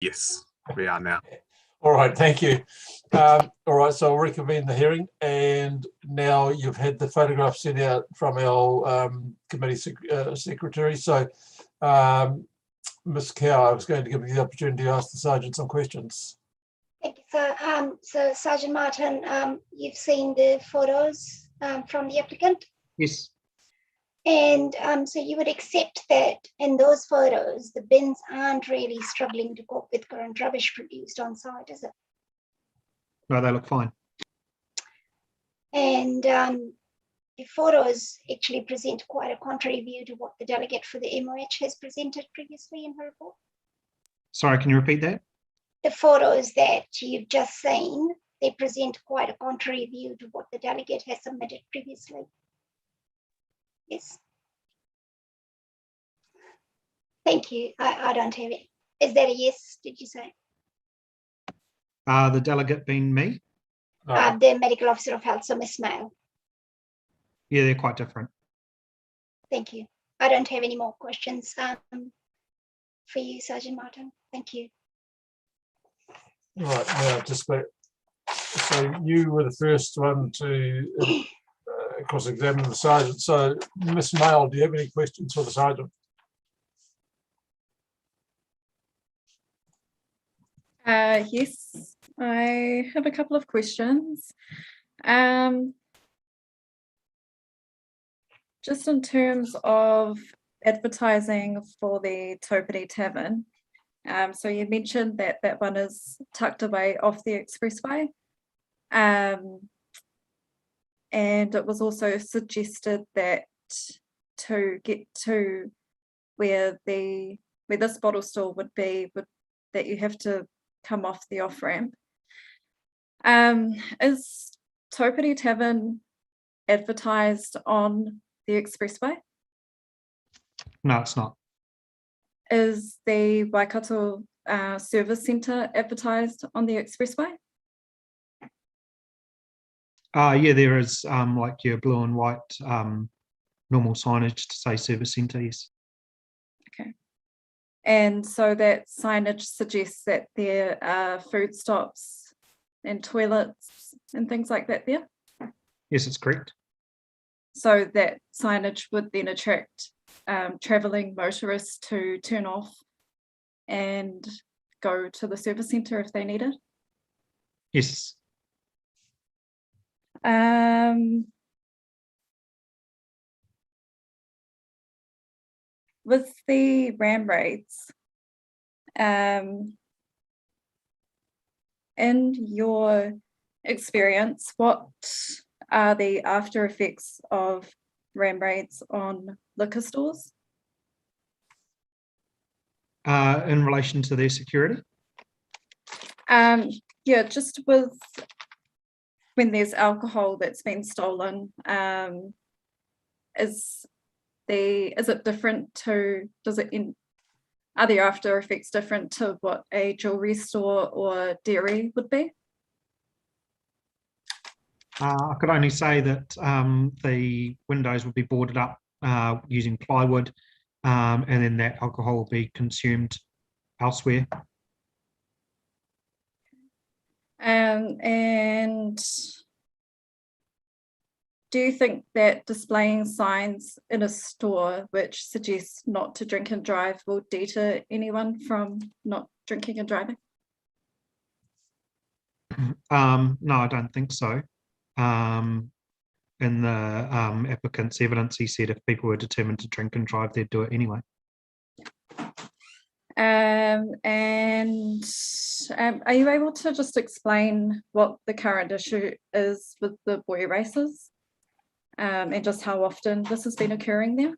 Yes, we are now. All right, thank you. All right, so I'll reconvene the hearing, and now you've had the photograph sent out from our committee secretary. So, Ms. Cow, I was going to give you the opportunity to ask the Sergeant some questions. Thank you. So Sergeant Martin, you've seen the photos from the applicant? Yes. And so you would accept that in those photos, the bins aren't really struggling to cope with current rubbish produced on site, is it? No, they look fine. And the photos actually present quite a contrary view to what the delegate for the MOH has presented previously in her report. Sorry, can you repeat that? The photos that you've just seen, they present quite a contrary view to what the delegate has submitted previously. Yes. Thank you. I don't have it. Is that a yes, did you say? The delegate being me? The medical officer of health, so Miss Mail. Yeah, they're quite different. Thank you. I don't have any more questions for you, Sergeant Martin. Thank you. Right, now just so you were the first one to cross-examine the Sergeant. So, Miss Mail, do you have any questions for the Sergeant? Yes, I have a couple of questions. Just in terms of advertising for the Topani Tavern, so you mentioned that that one is tucked away off the Expressway, and it was also suggested that to get to where this bottle store would be, that you have to come off the off-ramp. Is Topani Tavern advertised on the Expressway? No, it's not. Is the Waikato Service Centre advertised on the Expressway? Yeah, there is like your blue and white normal signage to say service centre, yes. Okay. And so that signage suggests that there are food stops and toilets and things like that there? Yes, it's correct. So that signage would then attract travelling motorists to turn off and go to the service centre if they need it? Yes. With the ram raids, in your experience, what are the after effects of ram raids on liquor stores? In relation to their security? Yeah, just with when there's alcohol that's been stolen, is it different to, are the after effects different to what a jewelry store or dairy would be? I could only say that the windows would be boarded up using plywood, and then that alcohol will be consumed elsewhere. And do you think that displaying signs in a store which suggests not to drink and drive will deter anyone from not drinking and driving? No, I don't think so. In the applicant's evidence, he said if people were determined to drink and drive, they'd do it anyway. And are you able to just explain what the current issue is with the boy races, and just how often this has been occurring there?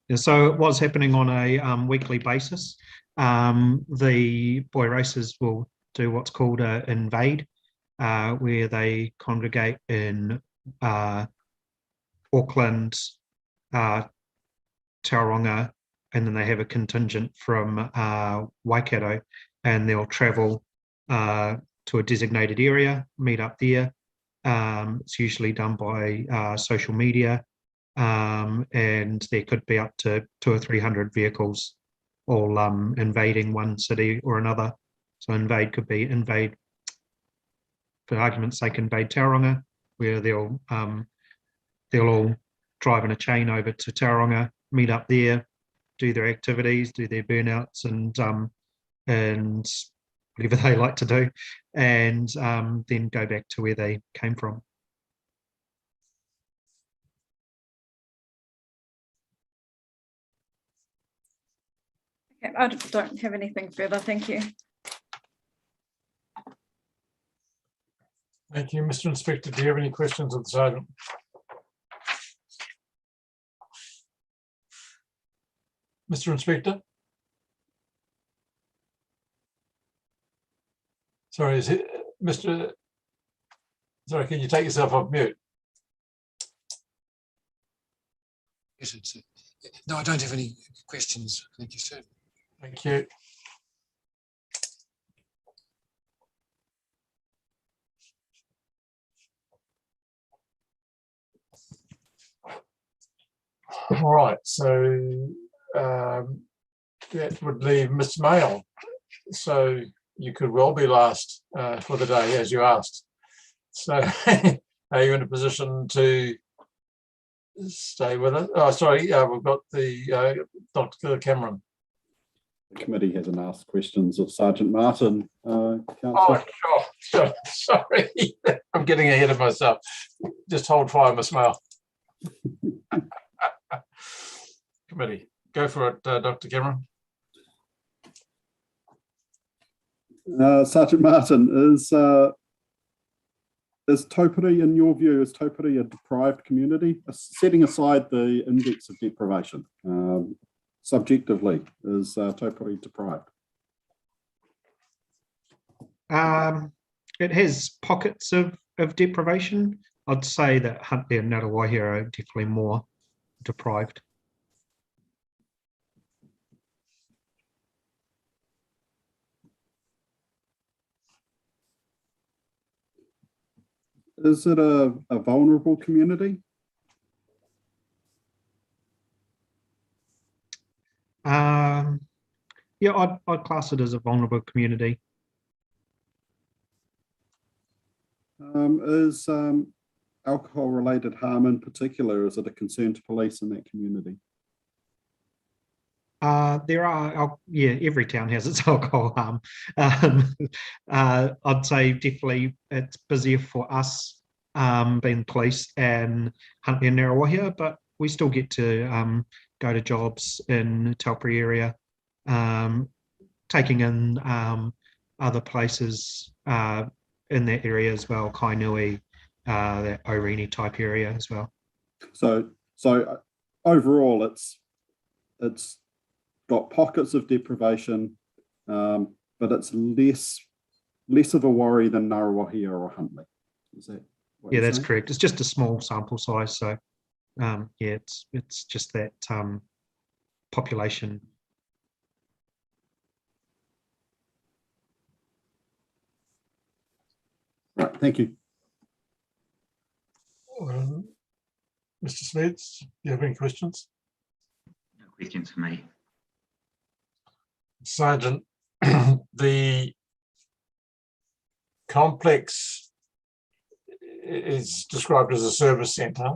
Yeah, so it was happening on a weekly basis. The boy races will do what's called an invade, where they congregate in Auckland, Tauranga, and then they have a contingent from Waikato, and they'll travel to a designated area, meet up there. It's usually done by social media, and there could be up to 200 or 300 vehicles all invading one city or another. So invade could be invade, for argument's sake, invade Tauranga, where they'll all drive in a chain over to Tauranga, meet up there, do their activities, do their burnouts, and whatever they like to do, and then go back to where they came from. Okay, I don't have anything further. Thank you. Thank you. Mr. Inspector, do you have any questions of the sergeant? Mr. Inspector? Sorry, is it Mr. Sorry, can you take yourself off mute? Yes, no, I don't have any questions. Thank you, sir. Thank you. All right, so that would leave Mr. Mail. So you could well be last for the day, as you asked. So are you in a position to stay with us? Oh, sorry, we've got the Dr. Cameron. The committee hasn't asked questions of Sergeant Martin, Oh, Councillor. sure. Sorry, I'm getting ahead of myself. Just hold fire, Miss Mail. Committee, go for it, Dr. Cameron. Sergeant Martin, is Topani, in your view, is Topani a deprived community? Setting aside the index of deprivation, subjectively, is Topani deprived? It has pockets of deprivation. I'd say that Huntly and Ngātawahi are definitely more deprived. Is it a vulnerable community? Yeah, I'd class it as a vulnerable community. Is alcohol-related harm in particular, is it a concern to police in that community? There are, yeah, every town has its alcohol harm. I'd say definitely it's busier for us being police and Huntly and Ngātawahi, but we still get to go to jobs in Taupiri area, taking in other places in that area as well, Kainui, that Orini type area as well. So overall, it's got pockets of deprivation, but it's less of a worry than Ngātawahi or Huntly. Is that what Yeah, you're that's saying? correct. It's just a small sample size, so yeah, it's just that population. Right, thank you. Mr. Smeds, do you have any questions? No questions for me. Sergeant, the complex is described as a service centre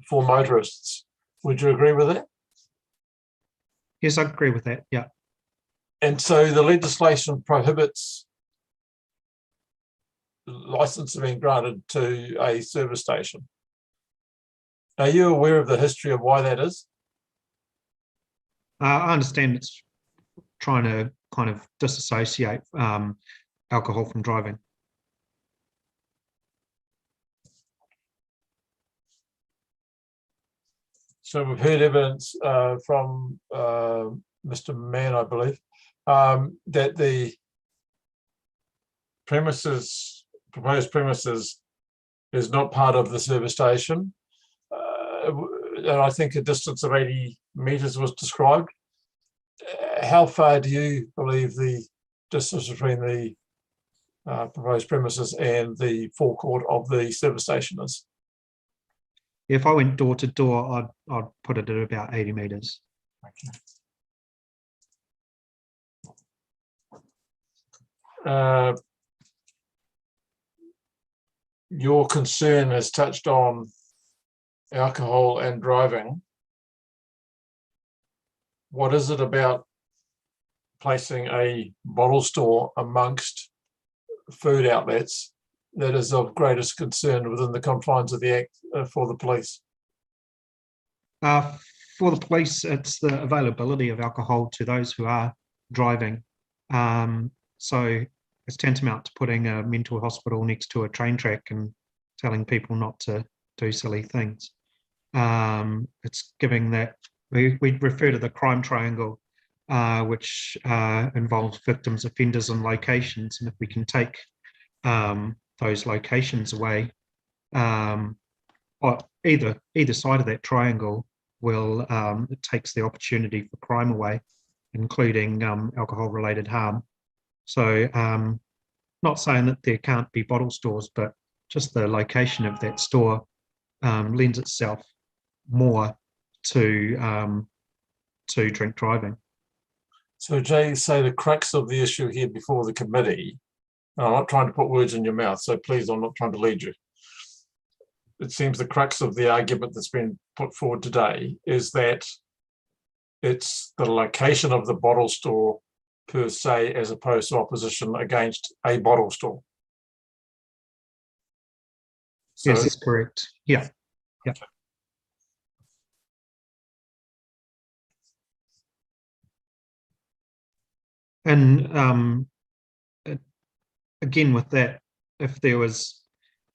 for motorists. Would you agree with that? Yes, I agree with that. Yeah. And so the legislation prohibits licence being granted to a service station. Are you aware of the history of why that is? I understand it's trying to kind of disassociate alcohol from driving. So we've heard evidence from Mr. Mann, I believe, that the proposed premises is not part of the service station. And I think a distance of 80 metres was described. How far do you believe the distance between the proposed premises and the forecourt of the service station is? If I went door to door, I'd put it at about 80 metres. Okay. your concern has touched on alcohol and driving. What is it about placing a bottle store amongst food outlets that is of greatest concern within the confines of the Act for the police? For the police, it's the availability of alcohol to those who are driving. So it's tantamount to putting a mental hospital next to a train track and telling people not to do silly things. It's giving that, we refer to the crime triangle, which involves victims, offenders, and locations. And if we can take those locations away, or either side of that triangle will, it takes the opportunity for crime away, including alcohol-related harm. So not saying that there can't be bottle stores, but just the location of that store lends itself more to drink driving. So Jay, say the crux of the issue here before the committee, and I'm not trying to put words in your mouth, so please, I'm not trying to lead you. It seems the crux of the argument that's been put forward today is that it's the location of the bottle store per se, as opposed to opposition against a bottle store. So Yes, that's correct. Yeah. Yeah. And again, with that, if there was,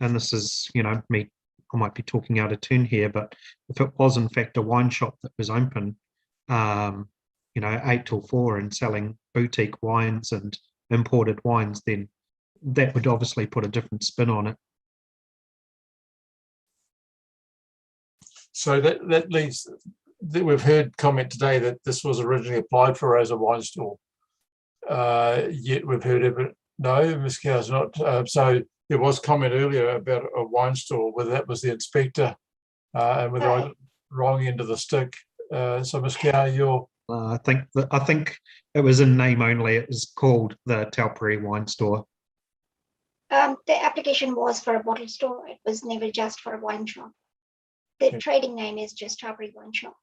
and this is, me, I might be talking out of turn here, but if it was in fact a wine shop that was open, 8 till 4 and selling boutique wines and imported wines, then that would obviously put a different spin on it. So that leads, that we've heard comment today that this was originally applied for as a wine store. Yet we've heard no, Ms. Cow's not. So there was comment earlier about a wine store, whether that was the inspector and whether I got the wrong end of the stick. So Ms. Cow, you're... I think it was in name only. It was called the Topani Wine Store. The application was for a bottle store. It was never just for a wine shop. The trading name is just Topani Wine Shop.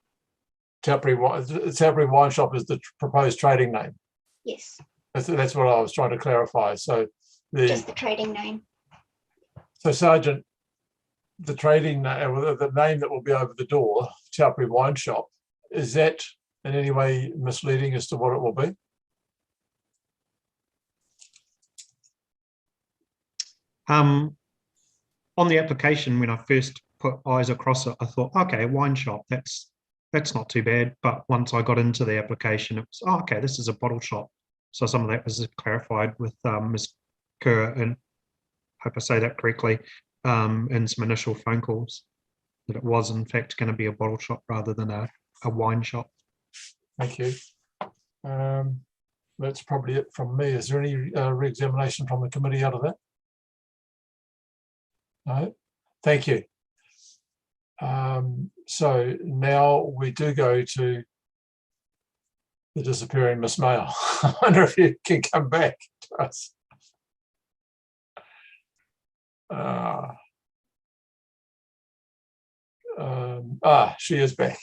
Topani Wine Shop is the proposed trading name. Yes. That's what I was trying to clarify. So just the trading name. So Sergeant, the trading name, the name that will be over the door, Topani Wine Shop, is that in any way misleading as to what it will be? On the application, when I first put eyes across it, I thought, okay, wine shop, that's not too bad. But once I got into the application, it was, oh, okay, this is a bottle shop. So some of that was clarified with Ms. Kerr, and hope I say that correctly, in some initial phone calls, that it was in fact going to be a bottle shop rather than a wine shop. Thank you. That's probably it from me. Is there any re-examination from the committee out of that? No? Thank you. So now we do go to the disappearing Miss Mail. I wonder if you can come back to us. She is back.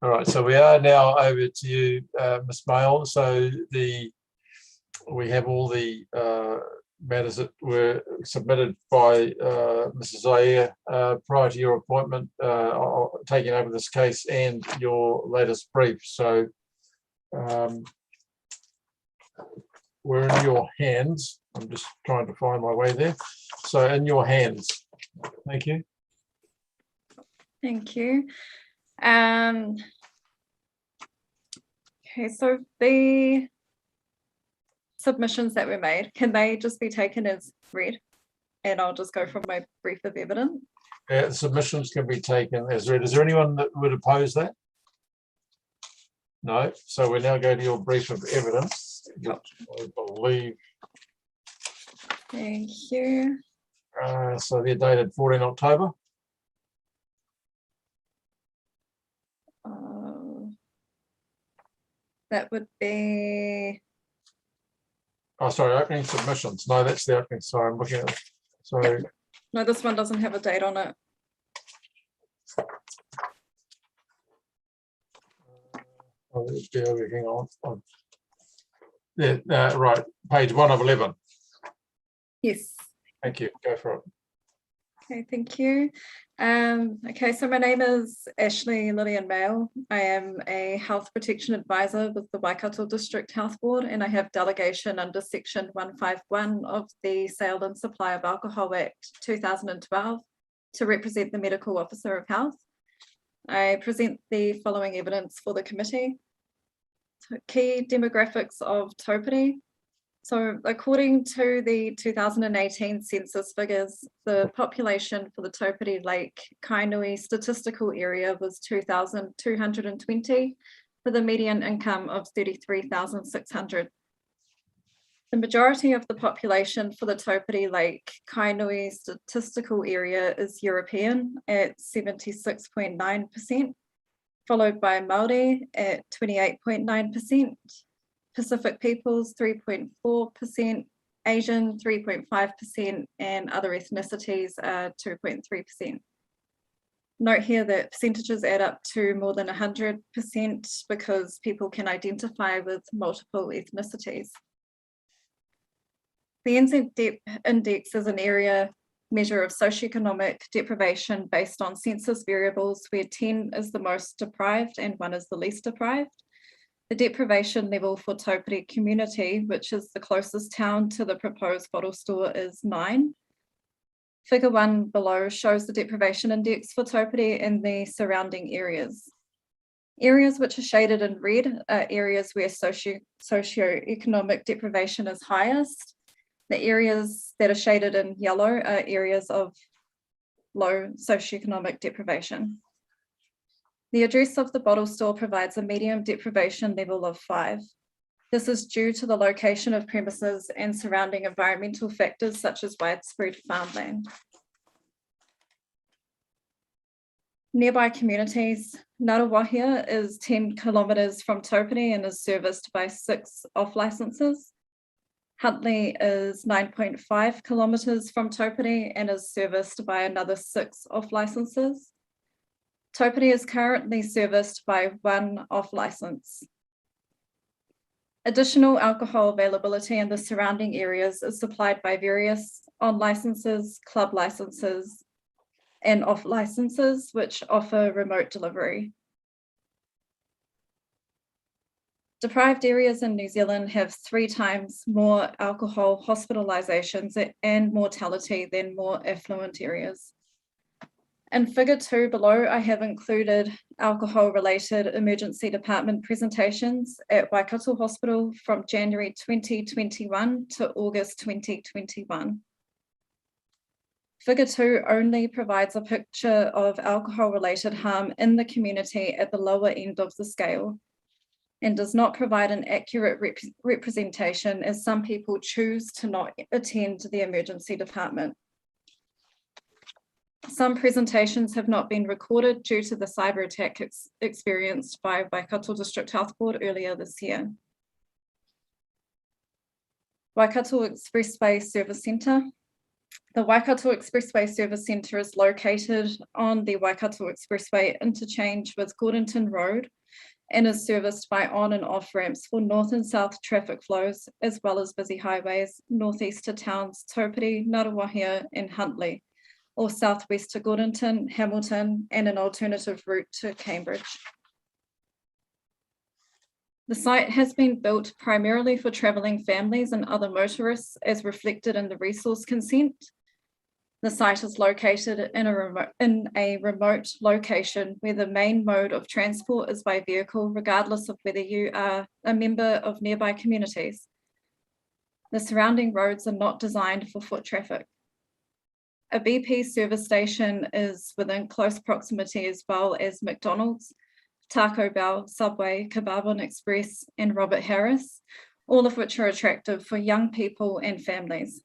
All right, so we are now over to you, Ms. Mail. So we have all the matters that were submitted by Mrs. Zaire prior to your appointment, taking over this case, and your latest brief. So we're in your hands. I'm just trying to find my way there. So in your hands. Thank you. Thank you. Okay, so the submissions that were made, can they just be taken as read? And I'll just go from my brief of evidence. Yeah, the submissions can be taken as read. Is there anyone that would oppose that? No. So we now go to your brief of evidence. Yep. I believe. Thank you. So they're dated 14 October. That would be Oh, sorry, opening submissions. No, that's the opening. Sorry, I'm looking at it. Sorry. No, this one doesn't have a date on it. Oh, bear with me, hang on. Yeah, right, page 1 of 11. Yes. Thank you. Go for it. Okay, thank you. Okay, so my name is Ashley Lillian Mail. I am a health protection advisor with the Waikato District Health Board, and I have delegation under section 151 of the Sale and Supply of Alcohol Act 2012 to represent the Medical Officer of Health. I present the following evidence for the committee. So key demographics of Topani. So according to the 2018 census figures, the population for the Topani Lake Kainui statistical area was 2,220 with a median income of 33,600. The majority of the population for the Topani Lake Kainui statistical area is European at 76.9%, followed by Māori at 28.9%, Pacific peoples 3.4%, Asian 3.5%, and other ethnicities are 2.3%. Note here that percentages add up to more than 100% because people can identify with multiple ethnicities. The NZ Index is an area measure of socioeconomic deprivation based on census variables where 10 is the most deprived and 1 is the least deprived. The deprivation level for Topani community, which is the closest town to the proposed bottle store, is 9. Figure 1 below shows the deprivation index for Topani and the surrounding areas. Areas which are shaded in red are areas where socioeconomic deprivation is highest. The areas that are shaded in yellow are areas of low socioeconomic deprivation. The address of the bottle store provides a medium deprivation level of 5. This is due to the location of premises and surrounding environmental factors such as widespread farmland. Nearby communities, Ngaruawahia is 10 kilometres from Topani and is serviced by 6 off licences. Huntly is 9.5 kilometres from Topani and is serviced by another 6 off licences. Topani is currently serviced by 1 off licence. Additional alcohol availability in the surrounding areas is supplied by various on licences, club licences, and off licences which offer remote delivery. Deprived areas in New Zealand have 3 times more alcohol hospitalisations and mortality than more affluent areas. In figure 2 below, I have included alcohol-related emergency department presentations at Waikato Hospital from January 2021 to August 2021. Figure 2 only provides a picture of alcohol-related harm in the community at the lower end of the scale, and does not provide an accurate representation as some people choose to not attend the emergency department. Some presentations have not been recorded due to the cyber attack experienced by Waikato District Health Board earlier this year. Waikato Expressway Service Centre. The Waikato Expressway Service Centre is located on the Waikato Expressway interchange with Gordonton Road and is serviced by on and off ramps for north and south traffic flows, as well as busy highways northeast to towns Topani, Ngaruawahia and Huntly, or southwest to Gordonton, Hamilton, and an alternative route to Cambridge. The site has been built primarily for travelling families and other motorists as reflected in the resource consent. The site is located in a remote location where the main mode of transport is by vehicle, regardless of whether you are a member of nearby communities. The surrounding roads are not designed for foot traffic. A BP service station is within close proximity as well as McDonald's, Taco Bell, Subway, Kebab Express, and Robert Harris, all of which are attractive for young people and families.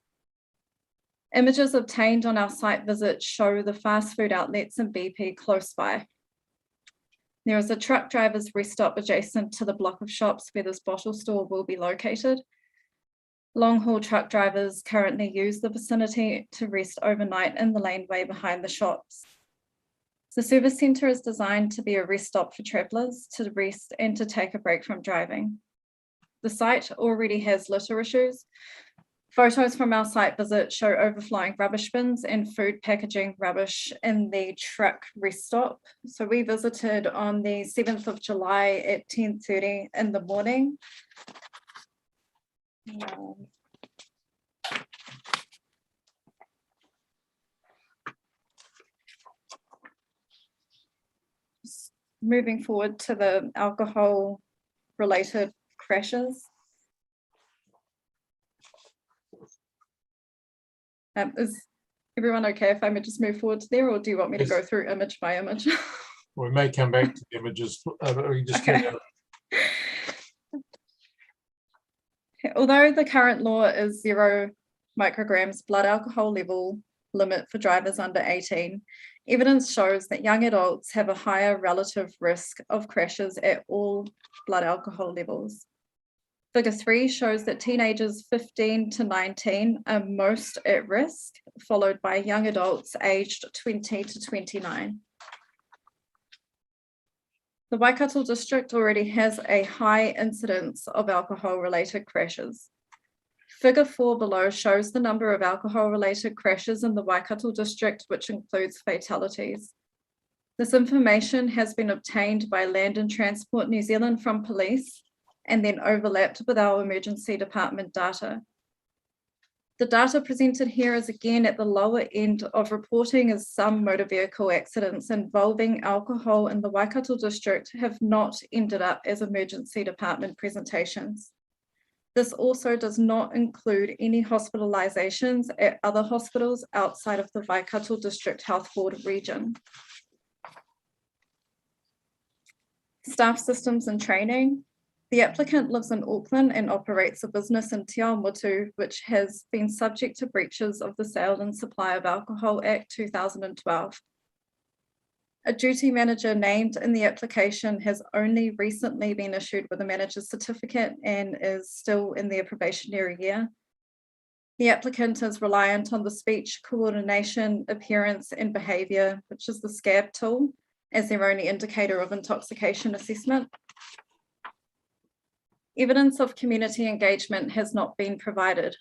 Images obtained on our site visit show the fast food outlets and BP close by. There is a truck driver's rest stop adjacent to the block of shops where this bottle store will be located. Long-haul truck drivers currently use the vicinity to rest overnight in the laneway behind the shops. The service centre is designed to be a rest stop for travellers to rest and to take a break from driving. The site already has litter issues. Photos from our site visit show overflowing rubbish bins and food packaging rubbish in the truck rest stop. So we visited on the 7th of July at 10:30 in the morning. Moving forward to the alcohol related crashes. Is everyone okay if I may just move forward to there, or do you want me to go through image by image? We may come back to the images, but we just Okay. Although the current law is 0 micrograms blood alcohol level limit for drivers under 18, evidence shows that young adults have a higher relative risk of crashes at all blood alcohol levels. Figure 3 shows that teenagers 15 to 19 are most at risk, followed by young adults aged 20 to 29. The Waikato district already has a high incidence of alcohol-related crashes. Figure 4 below shows the number of alcohol-related crashes in the Waikato district, which includes fatalities. This information has been obtained by Land and Transport New Zealand from police and then overlapped with our emergency department data. The data presented here is again at the lower end of reporting, as some motor vehicle accidents involving alcohol in the Waikato district have not ended up as emergency department presentations. This also does not include any hospitalizations at other hospitals outside of the Waikato District Health Board region. Staff systems and training. The applicant lives in Auckland and operates a business in Te Awamutu, which has been subject to breaches of the Sale and Supply of Alcohol Act 2012. A duty manager named in the application has only recently been issued with a manager's certificate and is still in their probationary year. The applicant is reliant on the speech, coordination, appearance, and behaviour, which is the SCAB tool, as their only indicator of intoxication assessment. Evidence of community engagement has not been provided.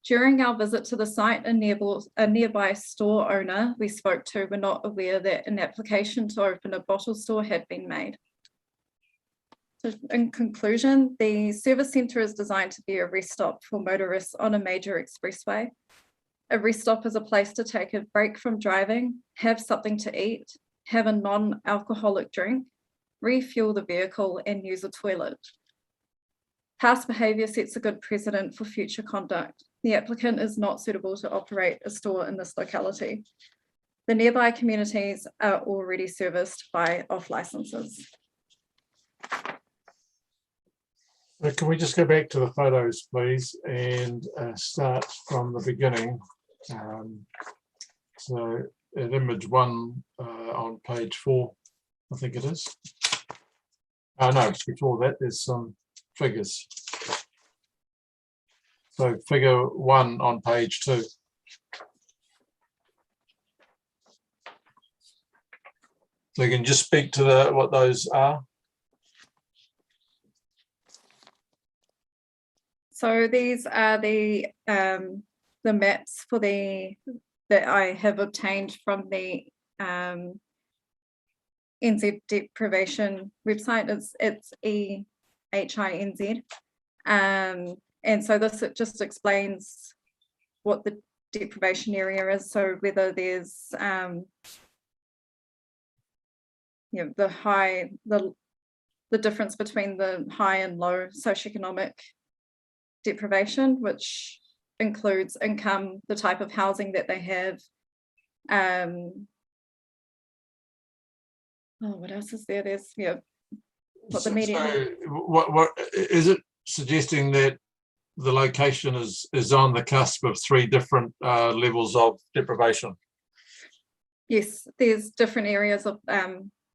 During our visit to the site, a nearby store owner we spoke to were not aware that an application to open a bottle store had been made. So in conclusion, the service centre is designed to be a rest stop for motorists on a major expressway. A rest stop is a place to take a break from driving, have something to eat, have a non-alcoholic drink, refuel the vehicle, and use a toilet. Past behaviour sets a good precedent for future conduct. The applicant is not suitable to operate a store in this locality. The nearby communities are already serviced by off licenses. Can we just go back to the photos, please, and start from the beginning? So at image 1 on page 4, I think it is. No, before that, there's some figures. So figure 1 on page 2. So you can just speak to what those are. So these are the maps for that I have obtained from the NZ Deprivation website. It's EHINZ. And so this, it just explains what the deprivation area is. So whether there's the difference between the high and low socioeconomic deprivation, which includes income, the type of housing that they have. What else is there? There's what the median. So what is it suggesting that the location is on the cusp of 3 different levels of deprivation? Yes, there's different areas of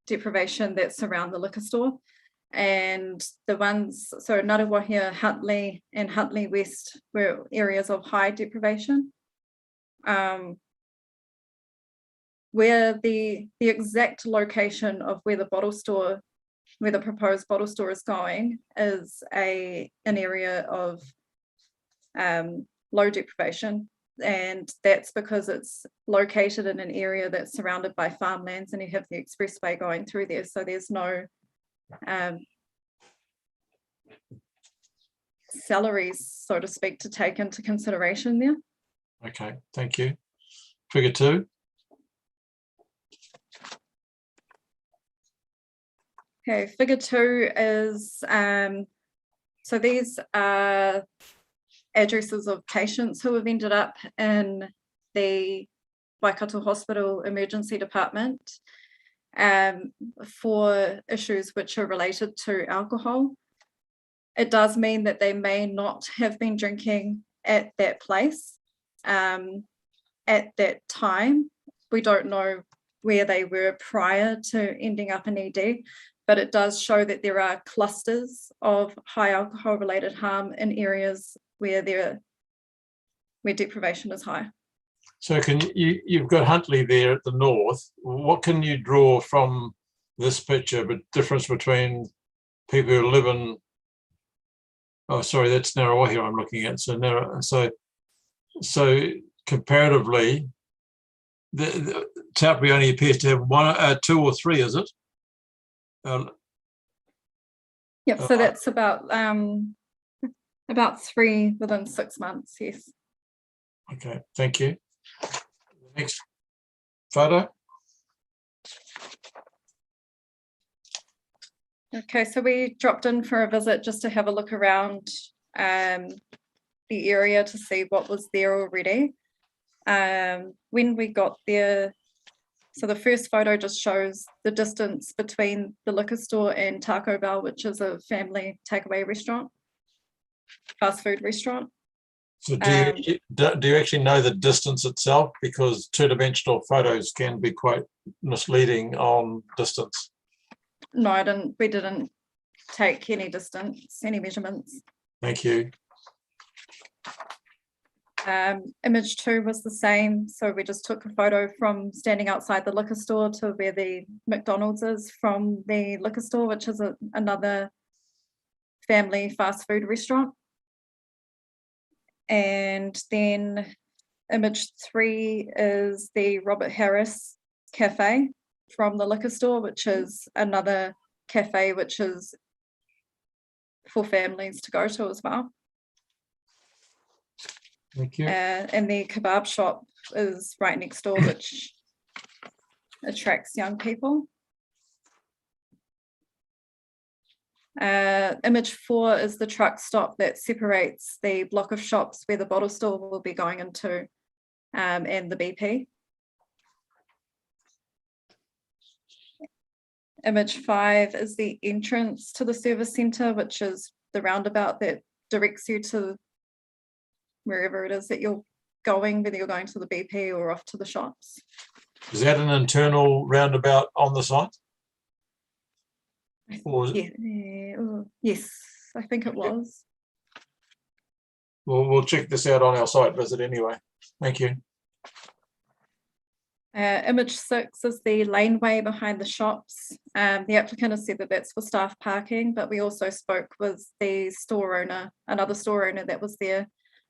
deprivation that surround the liquor store. And the ones, so Ngaruawahia, Huntly and Huntly West were areas of high deprivation. Where the exact location of where the proposed bottle store is going is an area of low deprivation, and that's because it's located in an area that's surrounded by farmlands, and you have the expressway going through there, so there's no salaries, so to speak, to take into consideration there. Okay, thank you. Figure 2. Okay, figure 2 is, so these are addresses of patients who have ended up in the Waikato Hospital Emergency Department for issues which are related to alcohol. It does mean that they may not have been drinking at that place at that time. We don't know where they were prior to ending up in ED, but it does show that there are clusters of high alcohol related harm in areas where deprivation is high. So you've got Huntly there at the north. What can you draw from this picture, but difference between people who live in, oh, sorry, that's Ngaruawahia I'm looking at. So comparatively, the Taupo only appears to have 2 or 3, is it? Yep, so that's about 3 within 6 months, yes. Okay, thank you. Next photo. Okay, so we dropped in for a visit just to have a look around the area to see what was there already. When we got there, so the first photo just shows the distance between the liquor store and Taco Bell, which is a family takeaway restaurant, fast food restaurant. So do you actually know the distance itself? Because two-dimensional photos can be quite misleading on distance. No, we didn't take any distance, any measurements. Thank you. Image 2 was the same. So we just took a photo from standing outside the liquor store to where the McDonald's is from the liquor store, which is another family fast food restaurant. And then image 3 is the Robert Harris Cafe from the liquor store, which is another cafe which is for families to go to as well. Thank you. And the kebab shop is right next door, which attracts young people. Image 4 is the truck stop that separates the block of shops where the bottle store will be going into and the BP. Image 5 is the entrance to the service centre, which is the roundabout that directs you to wherever it is that you're going, whether you're going to the BP or off to the shops. Is that an internal roundabout on the site? Or Yes, I think it was. we'll check this out on our site visit anyway. Thank you. Image 6 is the laneway behind the shops. The applicant has said that that's for staff parking, but we also spoke with the store owner, another store owner that was there,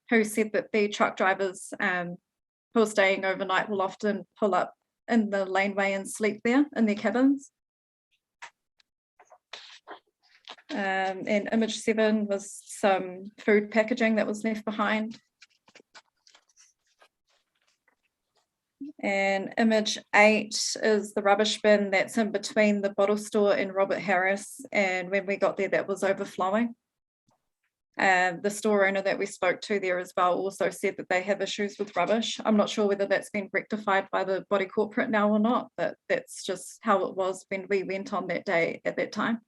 who said that the truck drivers who are staying overnight will often pull up in the laneway and sleep there in their cabins. And image 7 was some food packaging that was left behind. And image 8 is the rubbish bin that's in between the bottle store and Robert Harris. And when we got there, that was overflowing. The store owner that we spoke to there as well also said that they have issues with rubbish. I'm not sure whether that's been rectified by the body corporate now or not, but that's just how it was when we went on that day at that time.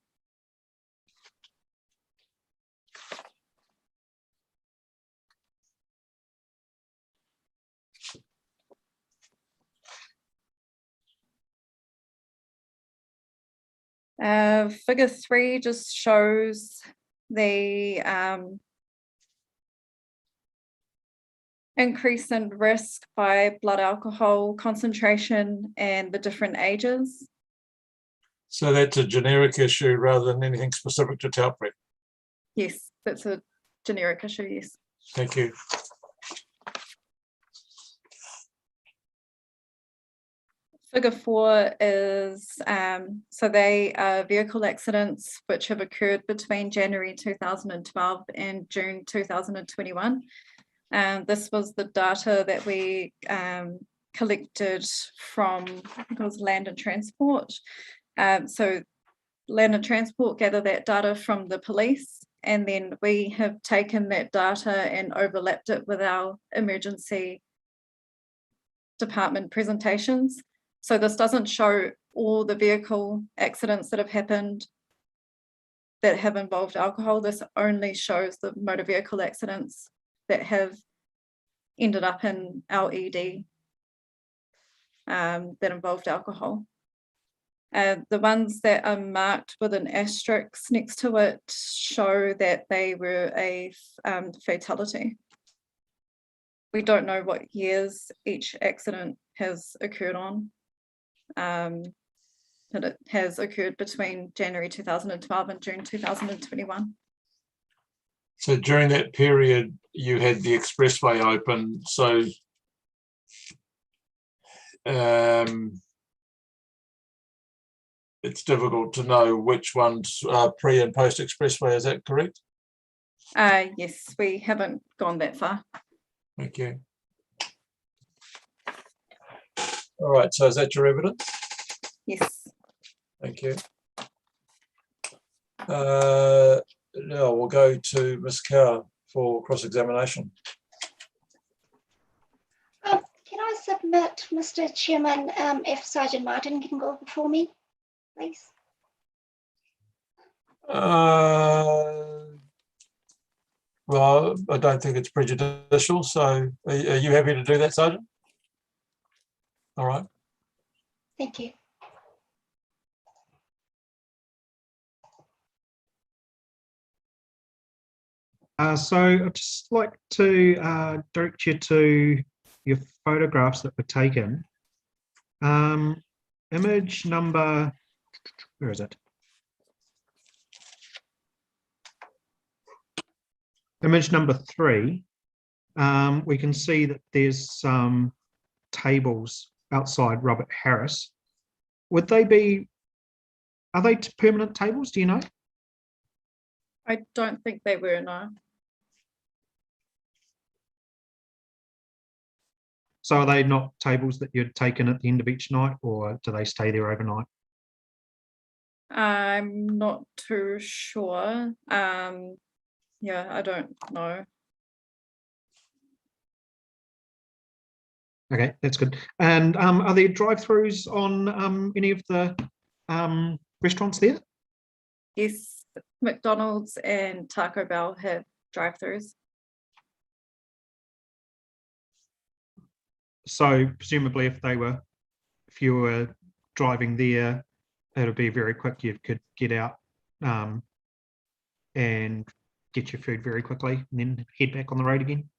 Figure 3 just shows the increase in risk by blood alcohol concentration and the different ages. So that's a generic issue rather than anything specific to Taupo. Yes, that's a generic issue, yes. Thank you. Figure 4 is, so they are vehicle accidents which have occurred between January 2012 and June 2021. This was the data that we collected from, I think it was Land and Transport. So Land and Transport gather that data from the police, and then we have taken that data and overlapped it with our emergency department presentations. So this doesn't show all the vehicle accidents that have happened that have involved alcohol. This only shows the motor vehicle accidents that have ended up in our ED that involved alcohol. The ones that are marked with an asterisk next to it show that they were a fatality. We don't know what years each accident has occurred on. But it has occurred between January 2012 and June 2021. So during that period, you had the Expressway open. So it's difficult to know which ones are pre and post Expressway. Is that correct? Yes, we haven't gone that far. Thank you. All right, so is that your evidence? Yes. Thank you. Now we'll go to Ms. Carr for cross-examination. Can I submit, Mr. Chairman, if Sergeant Martin can go before me, please? Well, I don't think it's prejudicial, so are you happy to do that, Sergeant? All right. Thank you. So I'd just like to direct you to your photographs that were taken. Image number, where is it? Image number 3, we can see that there's some tables outside Robert Harris. Would they be, are they permanent tables, do you know? I don't think they were, no. So are they not tables that you'd taken at the end of each night, or do they stay there overnight? I'm not too sure. Yeah, I don't know. Okay, that's good. And are there drive-throughs on any of the restaurants there? Yes, McDonald's and Taco Bell have drive-throughs. So presumably if you were driving there, it'll be very quick. You could get out and get your food very quickly and then head back on the road again.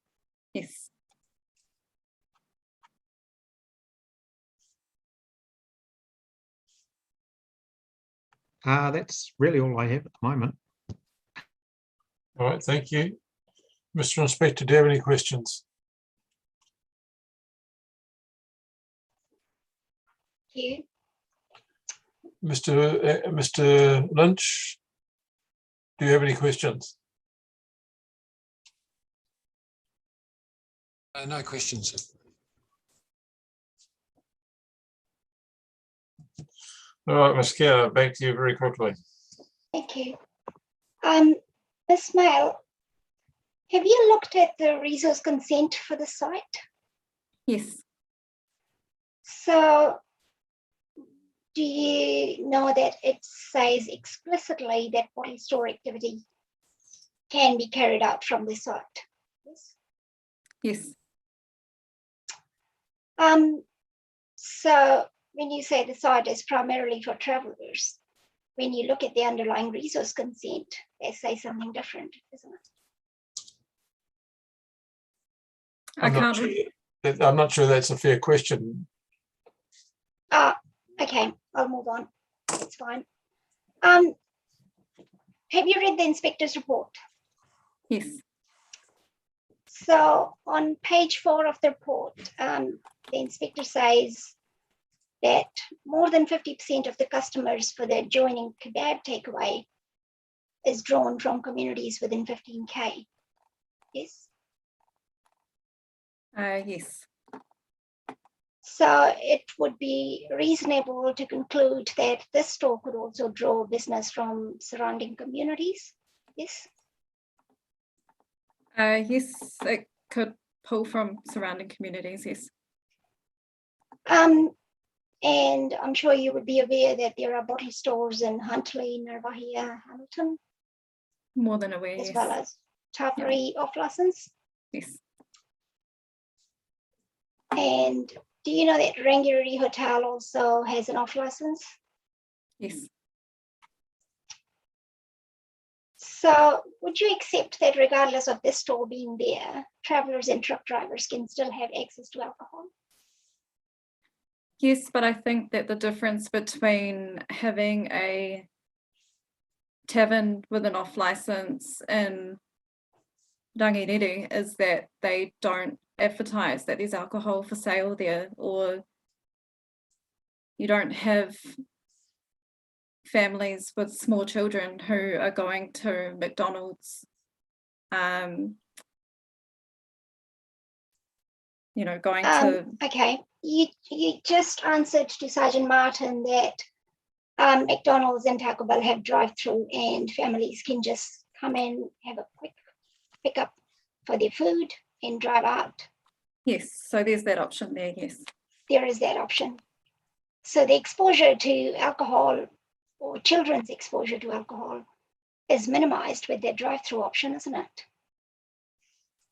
Yes. That's really all I have at the moment. All right, thank you. Mr. Inspector, do you have any questions? Thank you. Mr. Lynch, do you have any questions? No questions. All right, Ms. Kerr, back to you very quickly. Thank you. Ms. Mail, have you looked at the resource consent for the site? Yes. So do you know that it says explicitly that bottle store activity can be carried out from the site? Yes. Yes. So when you say the site is primarily for travelers, when you look at the underlying resource consent, they say something different, isn't it? I can't. I'm not sure that's a fair question. Okay, I'll move on. It's fine. Have you read the inspector's report? Yes. So on page 4 of the report, the inspector says that more than 50% of the customers for the adjoining kebab takeaway is drawn from communities within 15K. Yes. Yes. So it would be reasonable to conclude that this store could also draw business from surrounding communities. Yes. Yes, it could pull from surrounding communities. Yes. And I'm sure you would be aware that there are bottle stores in Huntly, Narvahia, Hamilton, More than aware. as Yes. well as Tapari off license. Yes. And do you know that Rangieri Hotel also has an off license? Yes. So would you accept that regardless of this store being there, travelers and truck drivers can still have access to alcohol? Yes, but I think that the difference between having a tavern with an off license in Rangireru is that they don't advertise that there's alcohol for sale there, or you don't have families with small children who are going to McDonald's, going to. Okay, you just answered to Sergeant Martin that McDonald's and Taco Bell have drive-through and families can just come in, have a quick pickup for their food and drive out. Yes, so there's that option there, yes. There is that option. So the exposure to alcohol or children's exposure to alcohol is minimized with that drive-through option, isn't it?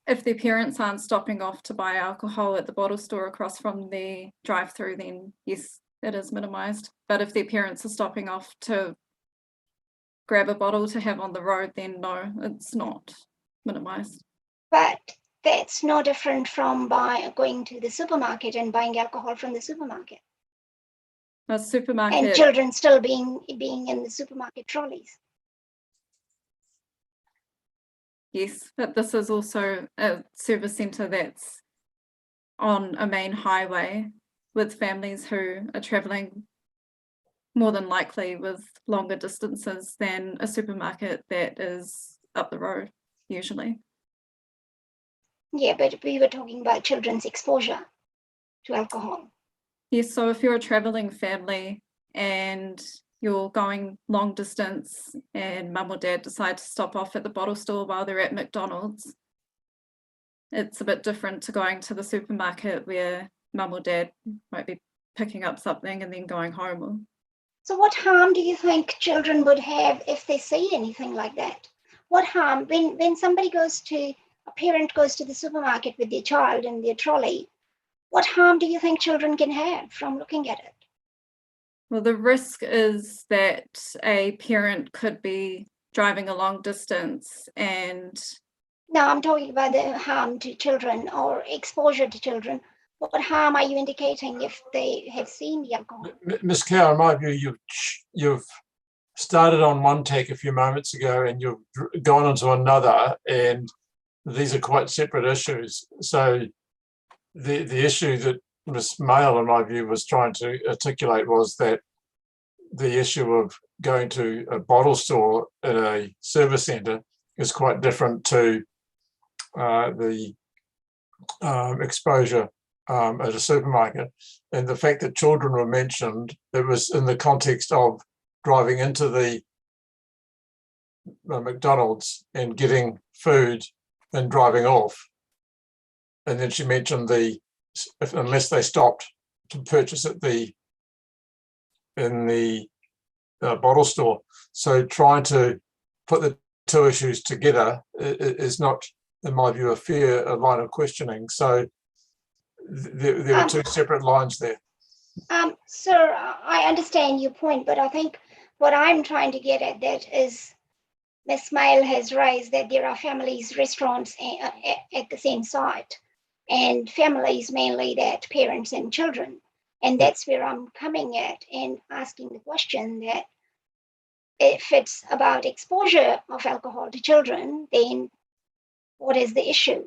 If their parents aren't stopping off to buy alcohol at the bottle store across from the drive-through, then yes, it is minimized. But if their parents are stopping off to grab a bottle to have on the road, then no, it's not minimized. But that's no different from going to the supermarket and buying alcohol from the supermarket. A supermarket. And children still being in the supermarket trolleys. Yes, but this is also a service centre that's on a main highway with families who are travelling more than likely with longer distances than a supermarket that is up the road, usually. Yeah, but we were talking about children's exposure to alcohol. Yes, so if you're a travelling family and you're going long distance and mum or dad decide to stop off at the bottle store while they're at McDonald's, it's a bit different to going to the supermarket where mum or dad might be picking up something and then going home. So what harm do you think children would have if they see anything like that? What harm when a parent goes to the supermarket with their child in their trolley? What harm do you think children can have from looking at it? Well, the risk is that a parent could be driving a long distance and... No, I'm talking about the harm to children or exposure to children. What harm are you indicating if they have seen the alcohol? Ms. Cow, in my view, you've started on one take a few moments ago and you've gone on to another, and these are quite separate issues. So the issue that Ms. Mail, in my view, was trying to articulate was that the issue of going to a bottle store in a service centre is quite different to the exposure at a supermarket. And the fact that children were mentioned, it was in the context of driving into the McDonald's and getting food and driving off. And then she mentioned unless they stopped to purchase at in the bottle store. So trying to put the two issues together is not, in my view, a fair line of questioning. So there are two separate lines there. Sir, I understand your point, but I think what I'm trying to get at that is Ms. Mail has raised that there are families, restaurants at the same site, and families mainly that parents and children. And that's where I'm coming at and asking the question that if it's about exposure of alcohol to children, then what is the issue?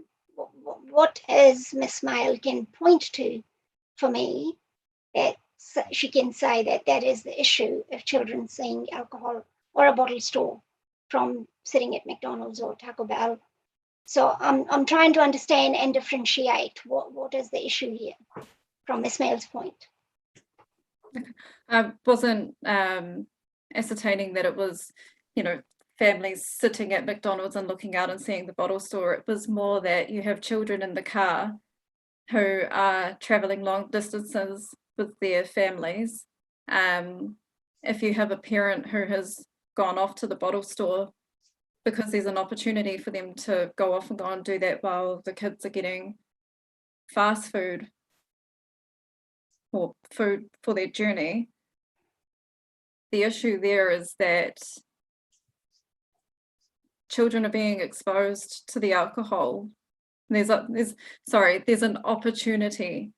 What is Ms. Mail can point to for me that she can say that that is the issue of children seeing alcohol or a bottle store from sitting at McDonald's or Taco Bell. So I'm trying to understand and differentiate what is the issue here from Ms. Mail's point. I wasn't ascertaining that it was, families sitting at McDonald's and looking out and seeing the bottle store. It was more that you have children in the car who are traveling long distances with their families. If you have a parent who has gone off to the bottle store because there's an opportunity for them to go off and go and do that while the kids are getting fast food or food for their journey, the issue there is that children are being exposed to the alcohol. There's an opportunity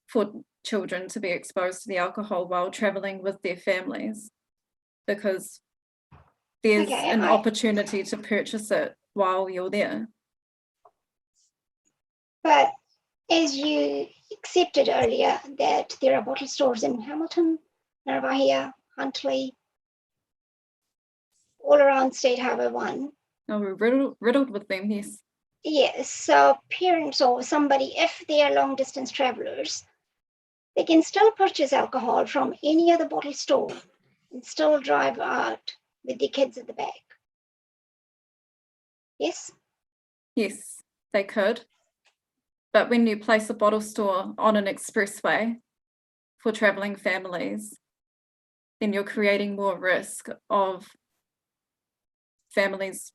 for children to be exposed to the alcohol while traveling with their families, because there's an opportunity to purchase it while you're there. But as you accepted earlier that there are bottle stores in Hamilton, Narrabahia, Huntley, all around State Harbour 1. No, we're riddled with them, yes. Yes, so parents or somebody, if they are long distance travelers, they can still purchase alcohol from any other bottle store and still drive out with their kids at the back. Yes? Yes, they could. But when you place a bottle store on an expressway for traveling families, then you're creating more risk of families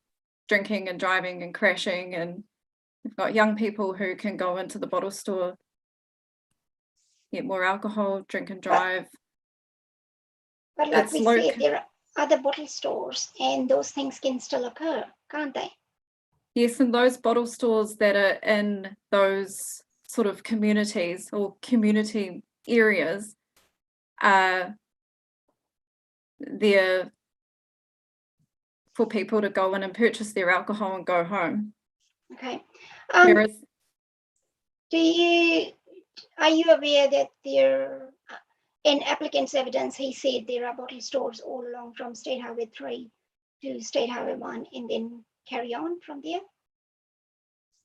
drinking and driving and crashing, and you've got young people who can go into the bottle store, get more alcohol, drink and drive. But like we said, there are other bottle stores and those things can still occur, can't they? Yes, and those bottle stores that are in those sort of communities or community areas are there for people to go in and purchase their alcohol and go home. Okay. Whereas, are you aware that there, in applicant's evidence, he said there are bottle stores all along from State Highway 3 to State Highway 1 and then carry on from there?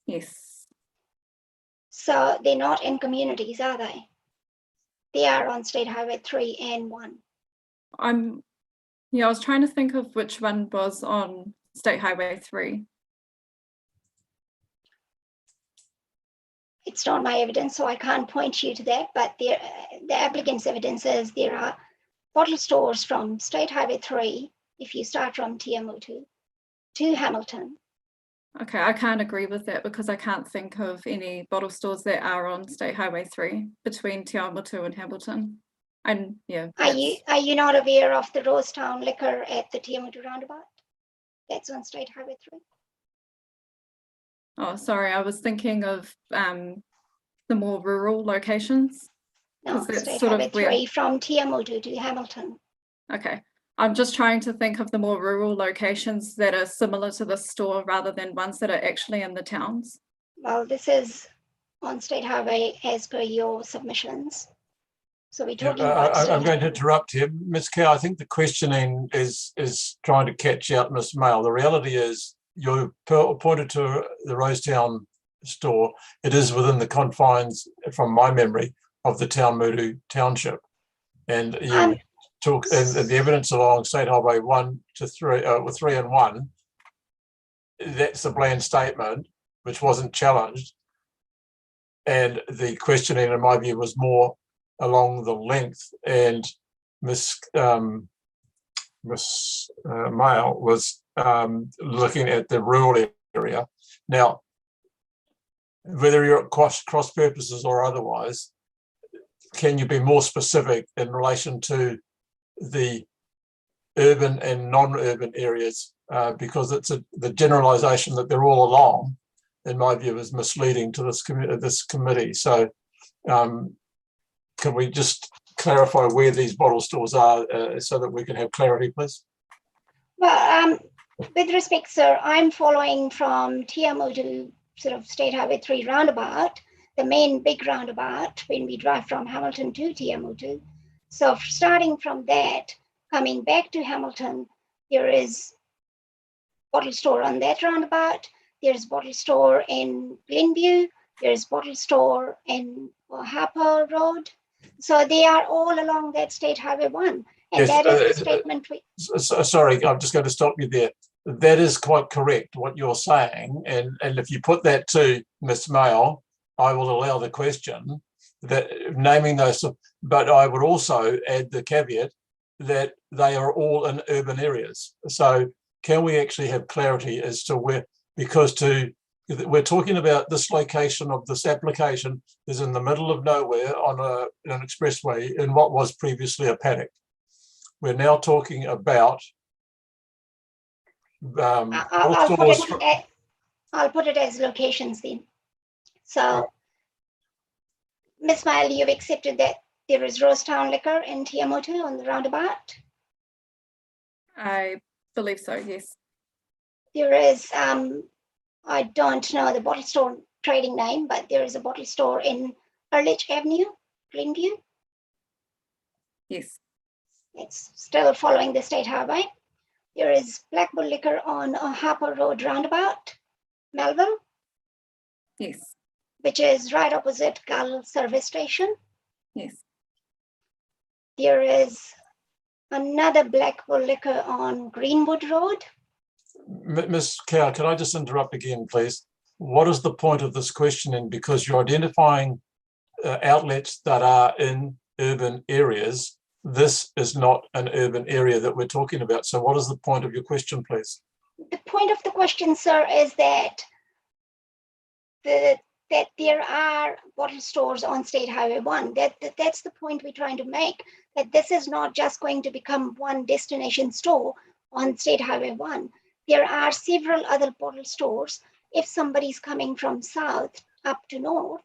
yes. So they're not in communities, are they? They are on State Highway 3 and 1. I was trying to think of which one was on State Highway 3. It's not my evidence, so I can't point you to that, but the applicant's evidence says there are bottle stores from State Highway 3, if you start from Te Awamutu, to Hamilton. Okay, I can't agree with that because I can't think of any bottle stores that are on State Highway 3 between Te Awamutu and Hamilton. And yeah. Are you not aware of the Rosetown liquor at the Te Awamutu roundabout? That's on State Highway 3. Oh, sorry, I was thinking of the more rural locations. No, That's State sort of Highway 3 from Te Awamutu to Hamilton. Okay, I'm just trying to think of the more rural locations that are similar to the store rather than ones that are actually in the towns. Well, this is on State Highway as per your submissions. So we're talking about I'm going to interrupt here. Ms. Kerr, I think the questioning is trying to catch out Ms. Mail. The reality is you pointed to the Rosetown store. It is within the confines, from my memory, of the Te Awamutu township. And you talk, and the evidence along State Highway 1 to 3, with 3 and 1, that's a bland statement, which wasn't challenged. And the questioning, in my view, was more along the length, and Miss Mail was looking at the rural area. Now, whether you're at cross purposes or otherwise, can you be more specific in relation to the urban and non-urban areas, because it's the generalisation that they're all along, in my view, is misleading to this committee. So can we just clarify where these bottle stores are so that we can have clarity, please? Well, with respect, sir, I'm following from TMO to sort of State Highway 3 roundabout, the main big roundabout when we drive from Hamilton to TMO2. So starting from that, coming back to Hamilton, there is bottle store on that roundabout. There's bottle store in Glenview. There's bottle store in Harper Road. So they are all along that State Highway 1. And Yes, that is the statement we... Sorry, I'm just going to stop you there. That is quite correct, what you're saying. And if you put that to Ms. Mail, I will allow the question, that naming those, but I would also add the caveat that they are all in urban areas. So can we actually have clarity as to where, because we're talking about this location of this application is in the middle of nowhere on an expressway in what was previously a paddock. We're now talking about I'll put it as locations then. So, Ms. Mail, you've accepted that there is Rosetown Liquor in TMO2 on the roundabout. I believe so, yes. There is, I don't know the bottle store trading name, but there is a bottle store in Earledge Avenue, Glenview. Yes. It's still following the State Highway. There is Black Bull Liquor on Harper Road roundabout, Melville. Yes. Which is right opposite Gull service station. Yes. There is another Black Bull Liquor on Greenwood Road. Ms. Cow, can I just interrupt again, please? What is the point of this questioning? Because you're identifying outlets that are in urban areas. This is not an urban area that we're talking about. So what is the point of your question, please? The point of the question, sir, is that that there are bottle stores on State Highway 1. That's the point we're trying to make, that this is not just going to become one destination store on State Highway 1. There are several other bottle stores. If somebody's coming from south up to north,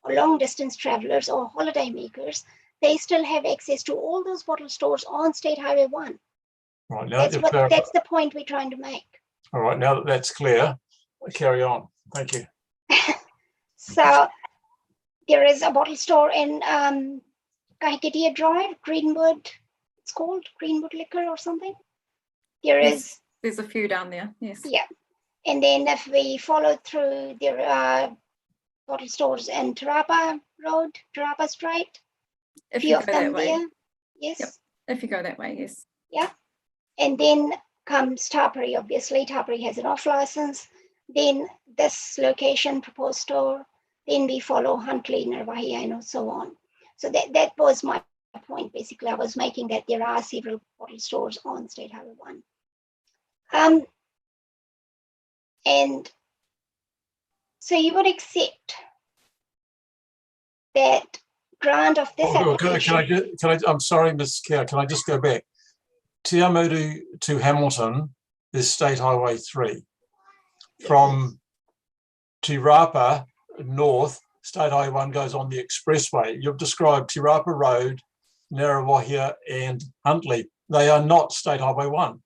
or long distance travelers or holiday makers, they still have access to all those bottle stores on State Highway 1. Right, now That's the point we're trying to make. All right, now that that's clear, carry on. Thank you. So there is a bottle store in Kaikatia Drive, Greenwood. It's called Greenwood Liquor or something. There's a few down there. Yes. Yeah, and then if we follow through, there are bottle stores in Tarapa Road, Tarapa Strait. If you go that way. There. Yes. Yep. If you go that way, yes. Yeah, and then comes Topani. Obviously, Topani has an off license. Then this location, proposed store. Then we follow Huntley, Narvahi, and so on. So that was my point. Basically, I was making that there are several bottle stores on State Highway 1. And so you would accept that grant of this application. Can I, I'm sorry, Ms. Kerr, can I just go back? Tiamotu to Hamilton is State Highway 3. From Tirapa north, State Highway 1 goes on the expressway. You've described Tirapa Road, Narrawahia and Huntley. They are not State Highway 1.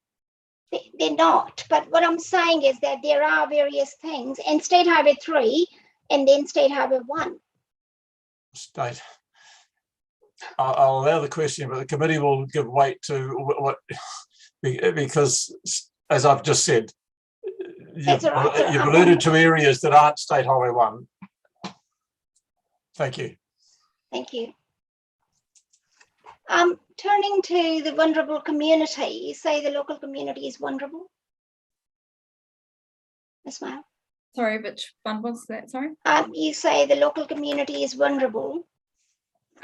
They're not, but what I'm saying is that there are various things, and State Highway 3 and then State Highway 1. I'll allow the question, but the committee will give weight to what, because as I've just said, you've alluded to areas that aren't State Highway 1. Thank you. Thank you. Turning to the vulnerable community, you say the local community is vulnerable? Ms. Mail? Sorry, which one was that? Sorry? You say the local community is vulnerable.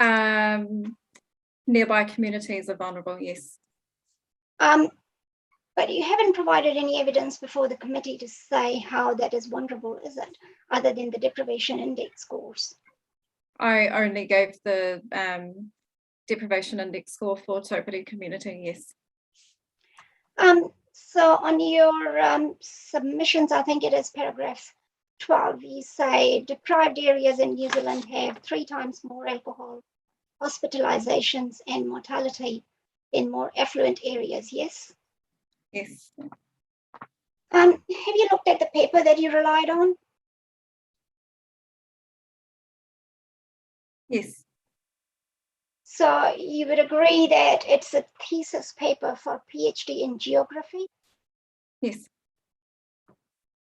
Nearby communities are vulnerable, yes. But you haven't provided any evidence before the committee to say how that is vulnerable, is it? Other than the deprivation index scores. I only gave the deprivation index score for Topani community, yes. So on your submissions, I think it is paragraph 12, you say deprived areas in New Zealand have 3 times more alcohol hospitalizations and mortality in more affluent areas, yes? Yes. Have you looked at the paper that you relied on? Yes. So you would agree that it's a thesis paper for PhD in geography, Yes.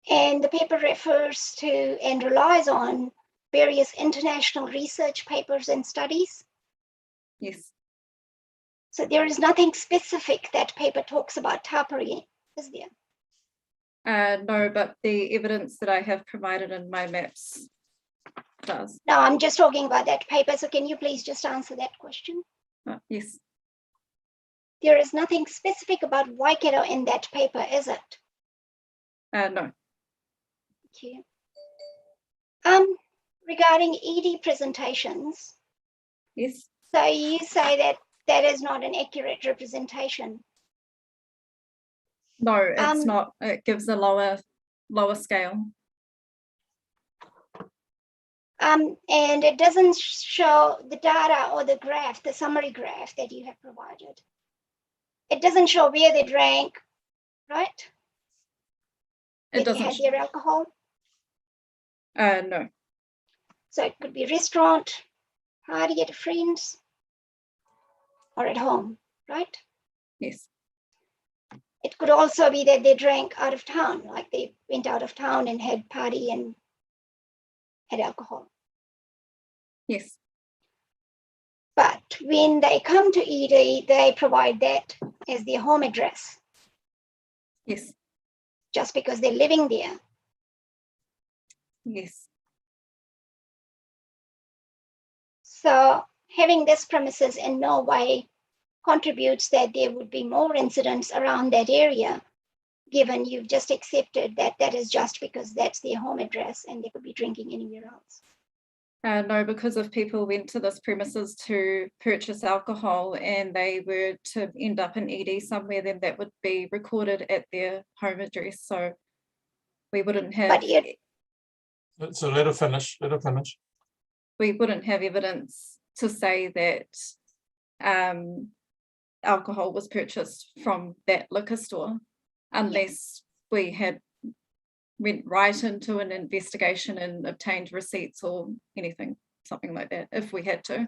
and the paper refers to and relies on various international research papers and studies. Yes. So there is nothing specific that paper talks about Topani, is there? No, but the evidence that I have provided in my maps does. No, I'm just talking about that paper. So can you please just answer that question? Yes. There is nothing specific about Waikato in that paper, is it? No. Thank you. Regarding ED presentations, Yes. so you say that that is not an accurate representation. No, it's not. It gives a lower scale. And it doesn't show the data or the graph, the summary graph that you have provided. It doesn't show where they drank, right? It They had doesn't. their alcohol. No. So it could be restaurant, party at a friend's, or at home, right? Yes. It could also be that they drank out of town, like they went out of town and had party and had alcohol. Yes. But when they come to ED, they provide that as their home address, Yes. just because they're living there. Yes. So having this premises in no way contributes that there would be more incidents around that area, given you've just accepted that that is just because that's their home address and they could be drinking anywhere else. No, because if people went to this premises to purchase alcohol and they were to end up in ED somewhere, then that would be recorded at their home address. So we wouldn't have. So let her finish. Let her finish. We wouldn't have evidence to say that alcohol was purchased from that liquor store unless we had went right into an investigation and obtained receipts or anything, something like that, if we had to.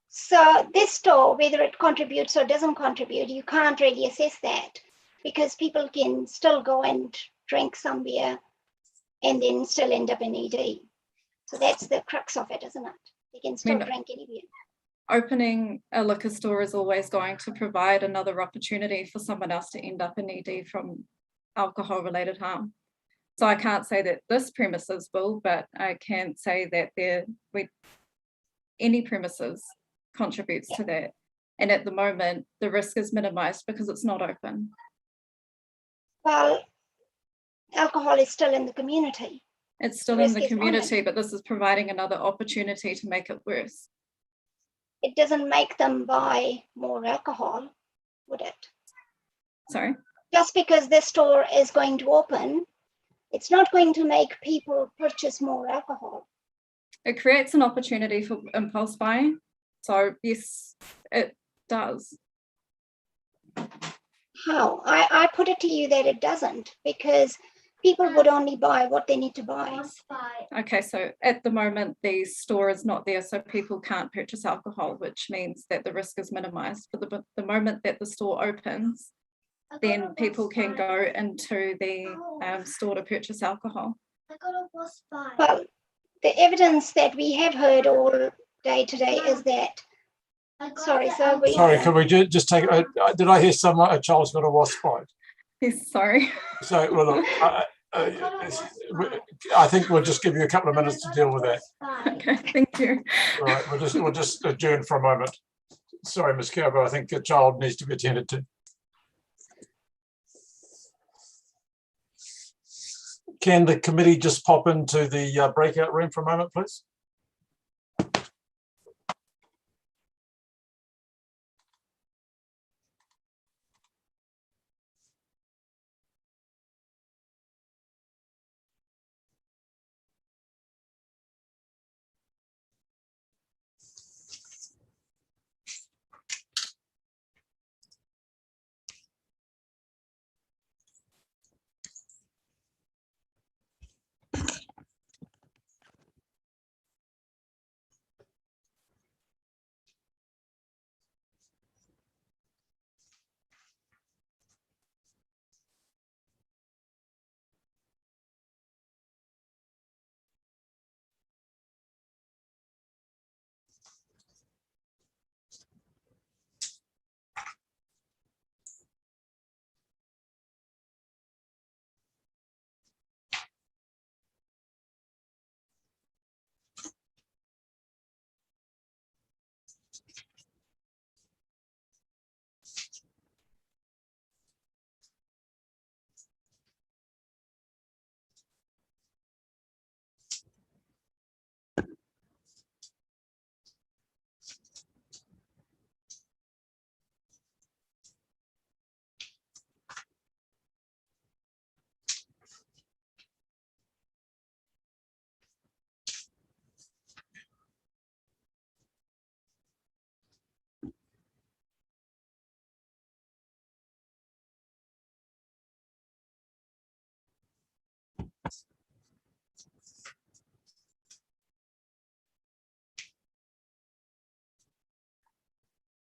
So this store, whether it contributes or doesn't contribute, you can't really assess that because people can still go and drink somewhere and then still end up in ED. So that's the crux of it, isn't it? They can still drink anywhere. Opening a liquor store is always going to provide another opportunity for someone else to end up in ED from alcohol-related harm. So I can't say that this premises will, but I can say that any premises contributes to that. And at the moment, the risk is minimized because it's not open. Well, alcohol is still in the community. It's still in the community, but this is providing another opportunity to make it worse. It doesn't make them buy more alcohol, would it? Sorry? Just because this store is going to open, it's not going to make people purchase more alcohol. It creates an opportunity for impulse buying. So yes, it does. How? I put it to you that it doesn't, because people would only buy what they need to buy. Okay, so at the moment, the store is not there, so people can't purchase alcohol, which means that the risk is minimized. But the moment that the store opens, then people can go into the store to purchase alcohol. Well, the evidence that we have heard all day today is that. Sorry, so Sorry, can we just take? Did I hear a child's got a wasp bite? Yes, sorry. So, well, look, I think we'll just give you a couple of minutes to deal with that. Okay, thank you. All right, we'll just adjourn for a moment. Sorry, Ms. Kerber, I think a child needs to be attended to. Can the committee just pop into the breakout room for a moment, please?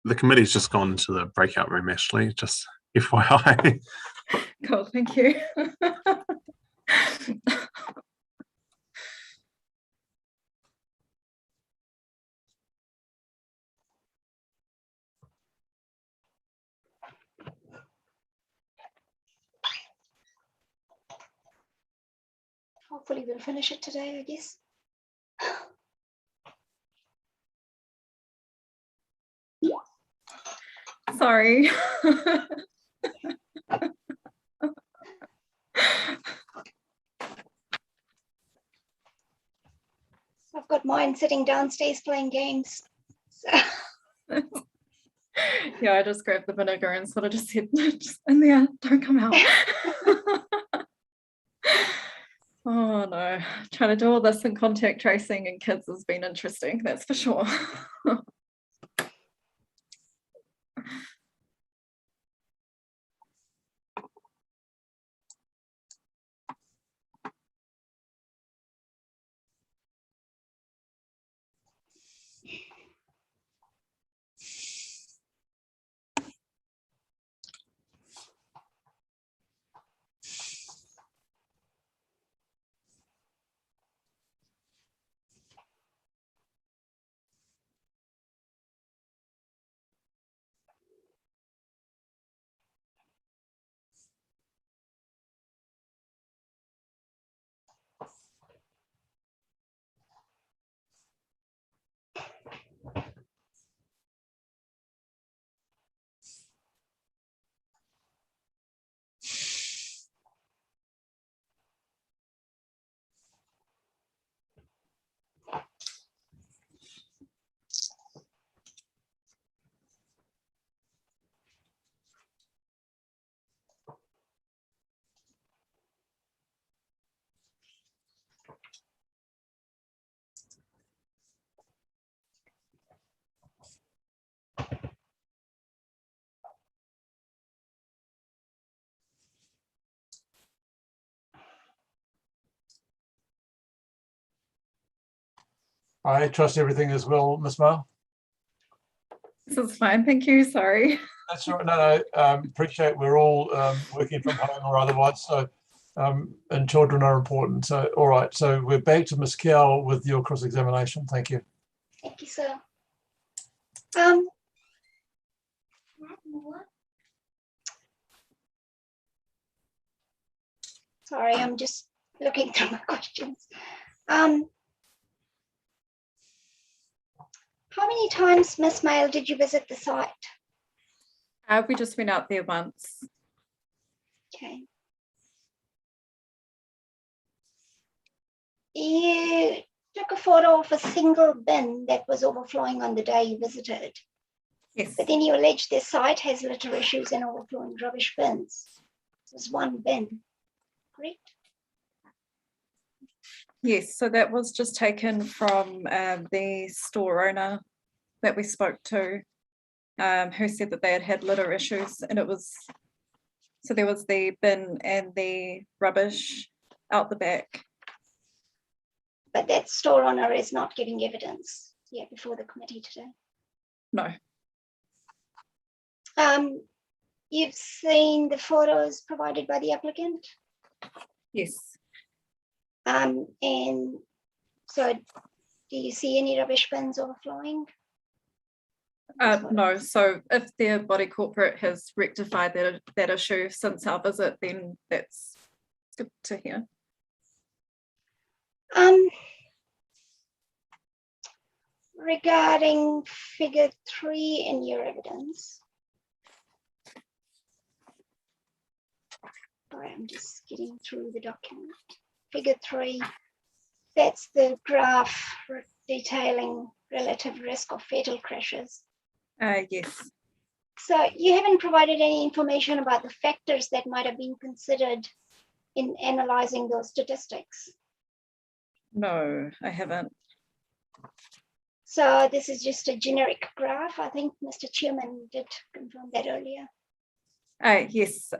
The committee's just gone to the breakout room, Ashley, just FYI. Cool, thank you. Hopefully we'll finish it today, I guess. Sorry. I've got mine sitting downstairs playing games. So. Yeah, I just grabbed the vinegar and sort of just said, just in there, don't come out. Oh no, trying to do all this in contact tracing and kids has been interesting, that's for sure. I trust everything as well, Ms. Male. This is fine, thank you, sorry. That's all right. No, appreciate we're all working from home or otherwise. So, and children are important. So, all right. So we're back to Ms. Kell with your cross-examination. Thank you. Thank you, sir. Sorry, I'm just looking through my questions. How many times, Miss Mail, did you visit the site? We just went out there once. Okay. You took a photo of a single bin that was overflowing on the day you visited. Yes. But then you allege the site has litter issues and overflowing rubbish bins. There's one bin, correct? Yes, so that was just taken from the store owner that we spoke to, who said that they had had litter issues, and it was, so there was the bin and the rubbish out the back. But that store owner is not giving evidence yet before the committee today. No. You've seen the photos provided by the applicant? Yes. And so do you see any rubbish bins overflowing? No, so if their body corporate has rectified that issue since our visit, then that's good to hear. Regarding figure 3 in your evidence. Sorry, I'm just getting through the document. Figure 3, that's the graph detailing relative risk of fatal crashes. Yes. So you haven't provided any information about the factors that might have been considered in analyzing those statistics. No, I haven't. So this is just a generic graph. I think Mr. Chairman did confirm that earlier. Yes,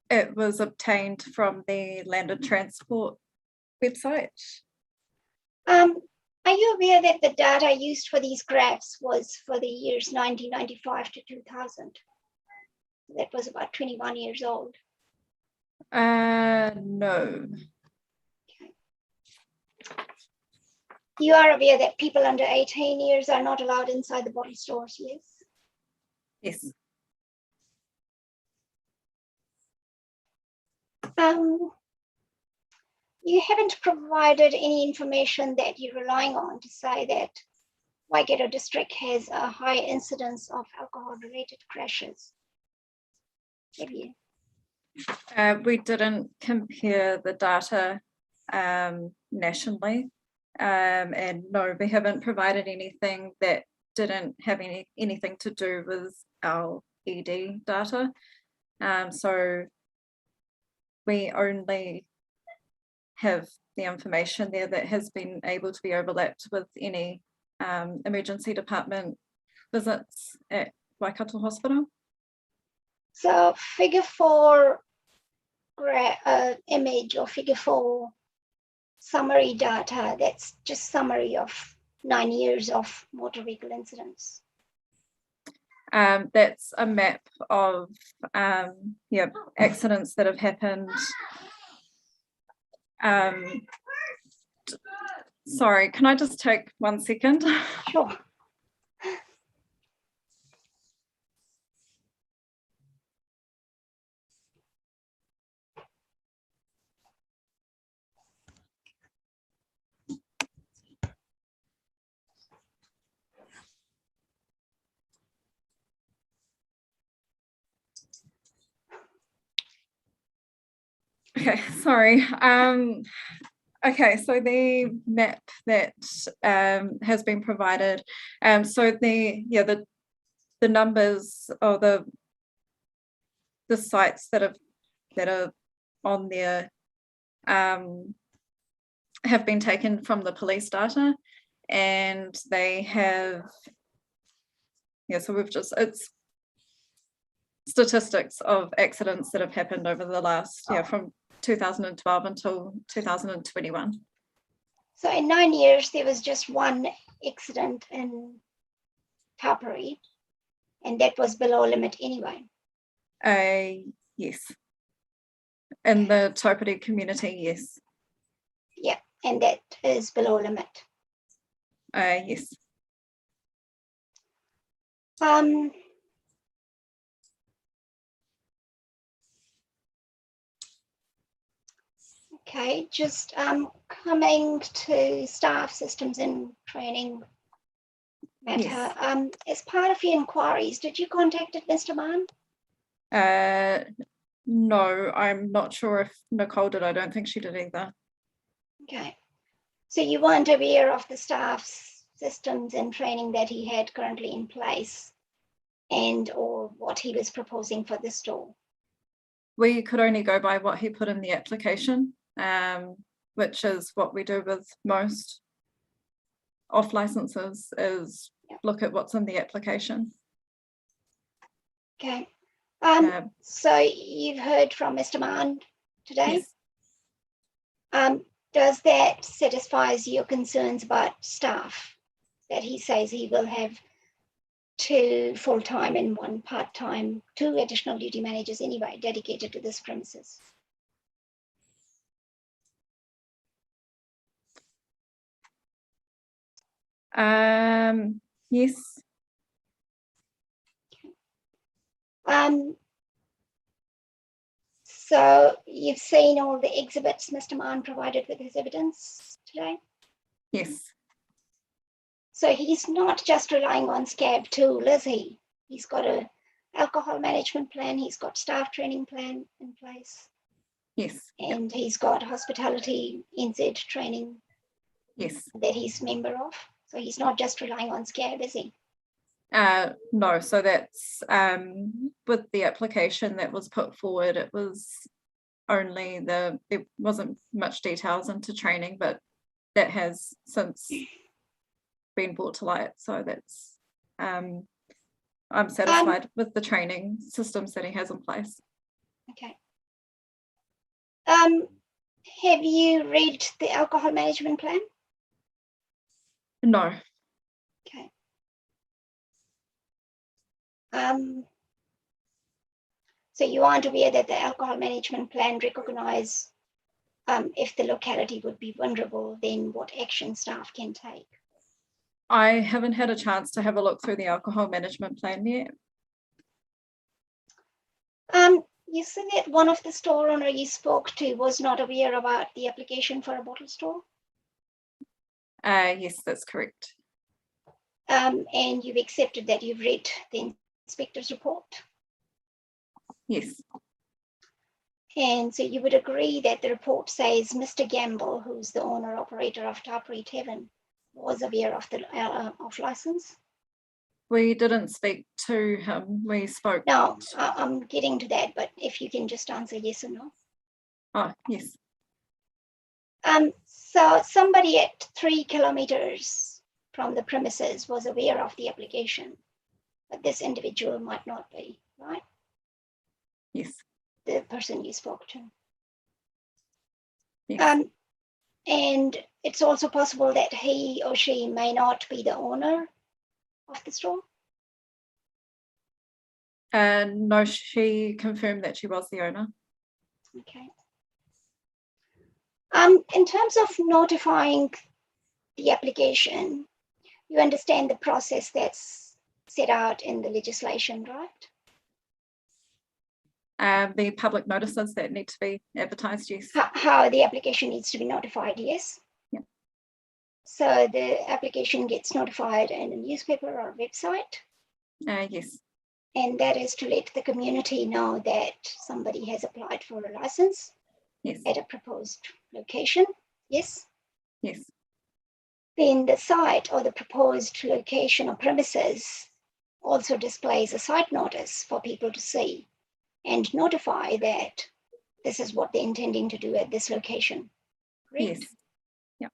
it was obtained from the Land and Transport website. Are you aware that the data used for these graphs was for the years 1995 to 2000? That was about 21 years old. No. You are aware that people under 18 years are not allowed inside the body stores, yes? Yes. You haven't provided any information that you're relying on to say that Waikato district has a high incidence of alcohol-related crashes, have you? We didn't compare the data nationally, and no, we haven't provided anything that didn't have anything to do with our ED data. So we only have the information there that has been able to be overlapped with any emergency department visits at Waikato Hospital. So figure 4 image or figure 4 summary data, that's just summary of 9 years of motor vehicle incidents. That's a map of accidents that have happened. Sorry, can I just take 1 second? Sure. Okay, sorry. Okay, so the map that has been provided, so the numbers or the sites that are on there have been taken from the police data, and they have, so we've just, it's statistics of accidents that have happened over the last, from 2012 until 2021. So in 9 years, there was just one accident in Topani, and that was below limit anyway. Yes. In the Topani community, yes. Yeah, and that is below limit. Yes. Okay, just coming to staff systems and training matter. Yes. As part of your inquiries, did you contact Mr. Mann? No, I'm not sure if Nicole did. I don't think she did either. Okay, so you weren't aware of the staff's systems and training that he had currently in place and or what he was proposing for the store? We could only go by what he put in the application, which is what we do with most off licenses, is look at what's in the application. Okay. So you've heard from Mr. Mann today? Yes. Does that satisfy your concerns about staff? That he says he will have 2 full-time and 1 part-time, 2 additional duty managers anyway, dedicated to this premises. Yes. So you've seen all the exhibits Mr. Mann provided with his evidence today? Yes. So he's not just relying on SCAB tool, is he? He's got an alcohol management plan, he's got staff training plan in place. Yes. And he's got hospitality NZ training. Yes. That he's a member of. So he's not just relying on SCAB, is he? No, so that's with the application that was put forward, it was only there wasn't much details into training, but that has since been brought to light. So that's I'm satisfied with the training systems that he has in place. Okay. Have you read the alcohol management plan? No. Okay. So you aren't aware that the alcohol management plan recognize if the locality would be vulnerable, then what action staff can take? I haven't had a chance to have a look through the alcohol management plan yet. You said that one of the store owner you spoke to was not aware about the application for a bottle store, Yes, that's correct. and you've accepted that you've read the inspector's report. Yes. And so you would agree that the report says Mr. Gamble, who's the owner operator of Tavern, was aware of the off license? We didn't speak to him. We spoke. No, I'm getting to that, but if you can just answer yes or no. Oh, yes. So somebody at 3 kilometers from the premises was aware of the application, but this individual might not be, right? Yes. The person you spoke to. Yes. And it's also possible that he or she may not be the owner of the store. No, she confirmed that she was the owner. Okay. In terms of notifying the application, you understand the process that's set out in the legislation, right? The public notices that need to be advertised, yes. How the application needs to be notified, yes? Yeah. So the application gets notified in a newspaper or website, Yes. and that is to let the community know that somebody has applied for a license Yes. at a proposed location, yes? Yes. Then the site or the proposed location or premises also displays a site notice for people to see and notify that this is what they're intending to do at this location. Correct? Yes. Yeah.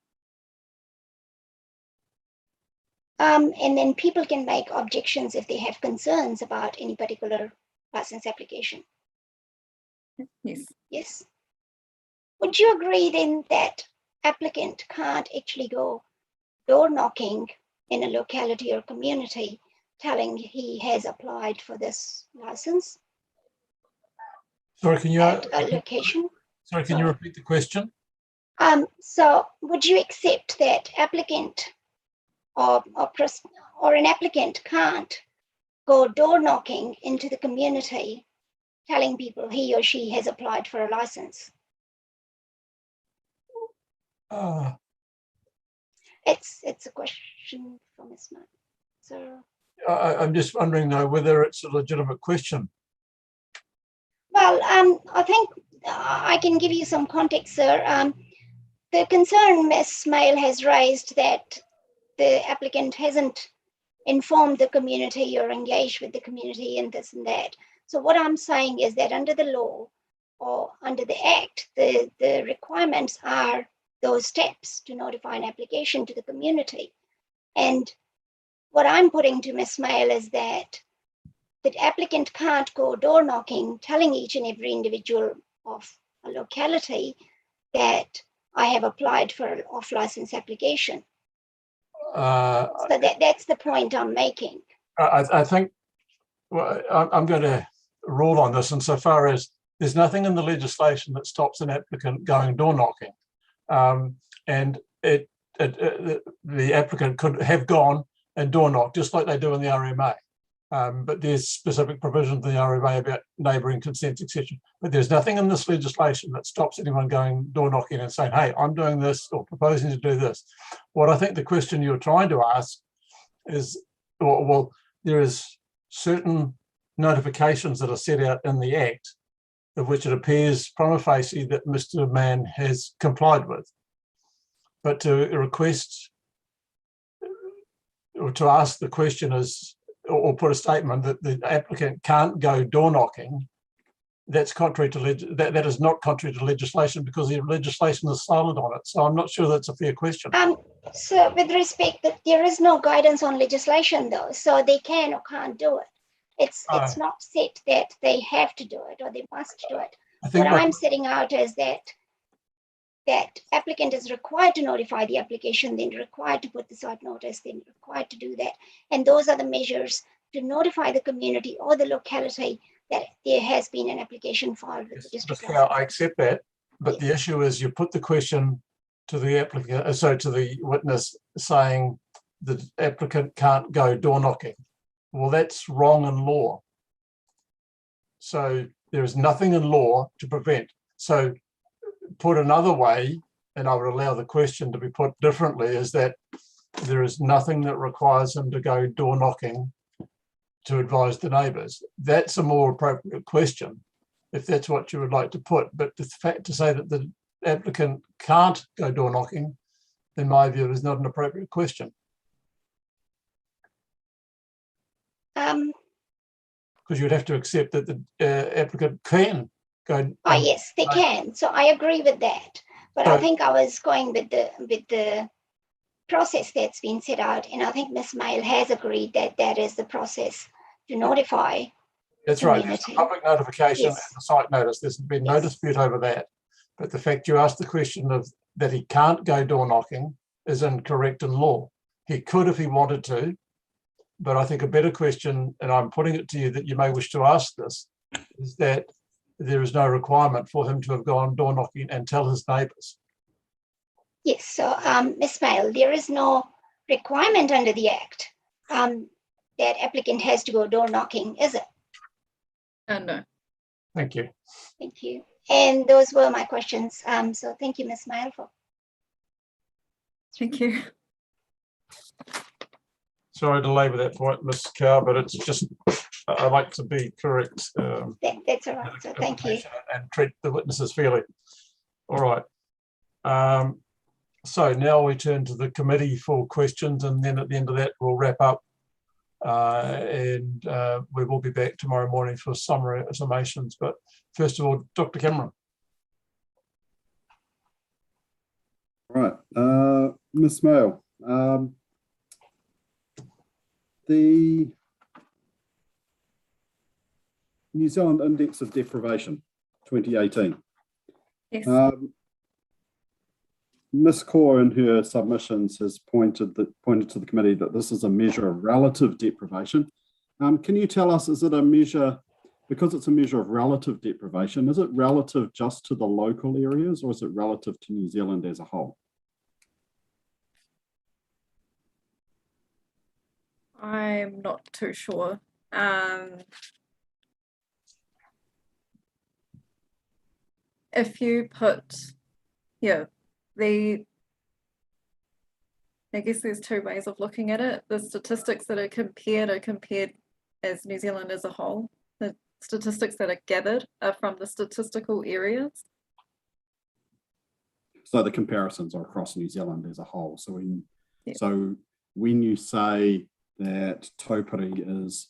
And then people can make objections if they have concerns about any particular license application. Yes. Yes. Would you agree then that applicant can't actually go door knocking in a locality or community telling he has applied for this license Sorry, can you, at a location? sorry, can you repeat the question? So would you accept that applicant or an applicant can't go door knocking into the community telling people he or she has applied for a license? It's a question from Ms. Knight. So I'm just wondering though whether it's a legitimate question. well, I think I can give you some context, sir. The concern Ms. Smale has raised that the applicant hasn't informed the community or engaged with the community and this and that. So what I'm saying is that under the law or under the Act, the requirements are those steps to notify an application to the community. And what I'm putting to Ms. Smale is that the applicant can't go door knocking, telling each and every individual of a locality that I have applied for an off-license application. So that's the point I'm making. I think well, I'm going to rule on this insofar as there's nothing in the legislation that stops an applicant going door knocking. And the applicant could have gone and door knocked just like they do in the RMA. But there's specific provisions in the RMA about neighbouring consents, etc. But there's nothing in this legislation that stops anyone going door knocking and saying, hey, I'm doing this or proposing to do this. What I think the question you're trying to ask is, well, there is certain notifications that are set out in the Act of which it appears prima facie that Mr. Mann has complied with. But to request or to ask the question is, or put a statement that the applicant can't go door knocking, that's contrary to that is not contrary to legislation because the legislation is silent on it. So I'm not sure that's a fair question. So with respect, that there is no guidance on legislation though, so they can or can't do it. It's not set that they have to do it or they must do it. What I'm setting out is that that applicant is required to notify the application, then required to put the site notice, then required to do that. And those are the measures to notify the community or the locality that there has been an application filed with the district. I accept that, but the issue is you put the question to the applicant, to the witness, saying the applicant can't go door knocking. Well, that's wrong in law. So there is nothing in law to prevent. So put another way, and I would allow the question to be put differently, is that there is nothing that requires him to go door knocking to advise the neighbours. That's a more appropriate question, if that's what you would like to put. But the fact to say that the applicant can't go door knocking, in my view, is not an appropriate question. Because you'd have to accept that the applicant can go. Oh, yes, they can. So I agree with that. But I think I was going with the process that's been set out, and I think Ms. Mail has agreed that that is the process to notify. That's right. There's a public notification and a site notice. There's been no dispute over that. But the fact you asked the question of that he can't go door knocking is incorrect in law. He could if he wanted to, but I think a better question, and I'm putting it to you that you may wish to ask this, is that there is no requirement for him to have gone door knocking and tell his neighbours. Yes, so Ms. Mail, there is no requirement under the Act that applicant has to go door knocking, is it? No. Thank you. Thank you. And those were my questions. So thank you, Ms. Mail. Thank you. Sorry to labour that point, Ms. Carr, but it's just, I like to be correct. That's all right. So thank you. And treat the witnesses fairly. All right. So now we turn to the committee for questions, and then at the end of that, we'll wrap up. And we will be back tomorrow morning for summations. But first of all, Dr. Cameron. Right, Ms. Mail, the New Zealand Index of Deprivation 2018. Yes. Ms. Kaur in her submissions has pointed to the committee that this is a measure of relative deprivation. Can you tell us, is it a measure, because it's a measure of relative deprivation, is it relative just to the local areas, or is it relative to New Zealand as a whole? I'm not too sure. If you put, I guess there's two ways of looking at it. The statistics that are compared as New Zealand as a whole. The statistics that are gathered are from the statistical areas. So the comparisons are across New Zealand as a whole. So when you say that Topani is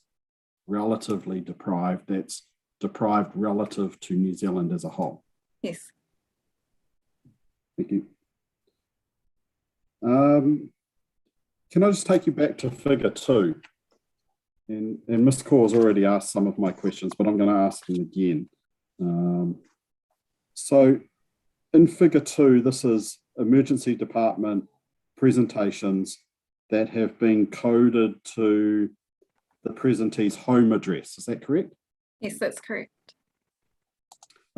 relatively deprived, that's deprived relative to New Zealand as a whole. Yes. Thank you. Can I just take you back to figure 2? And Mr. Kaur has already asked some of my questions, but I'm going to ask them again. So in figure 2, this is emergency department presentations that have been coded to the presentee's home address. Is that correct? Yes, that's correct.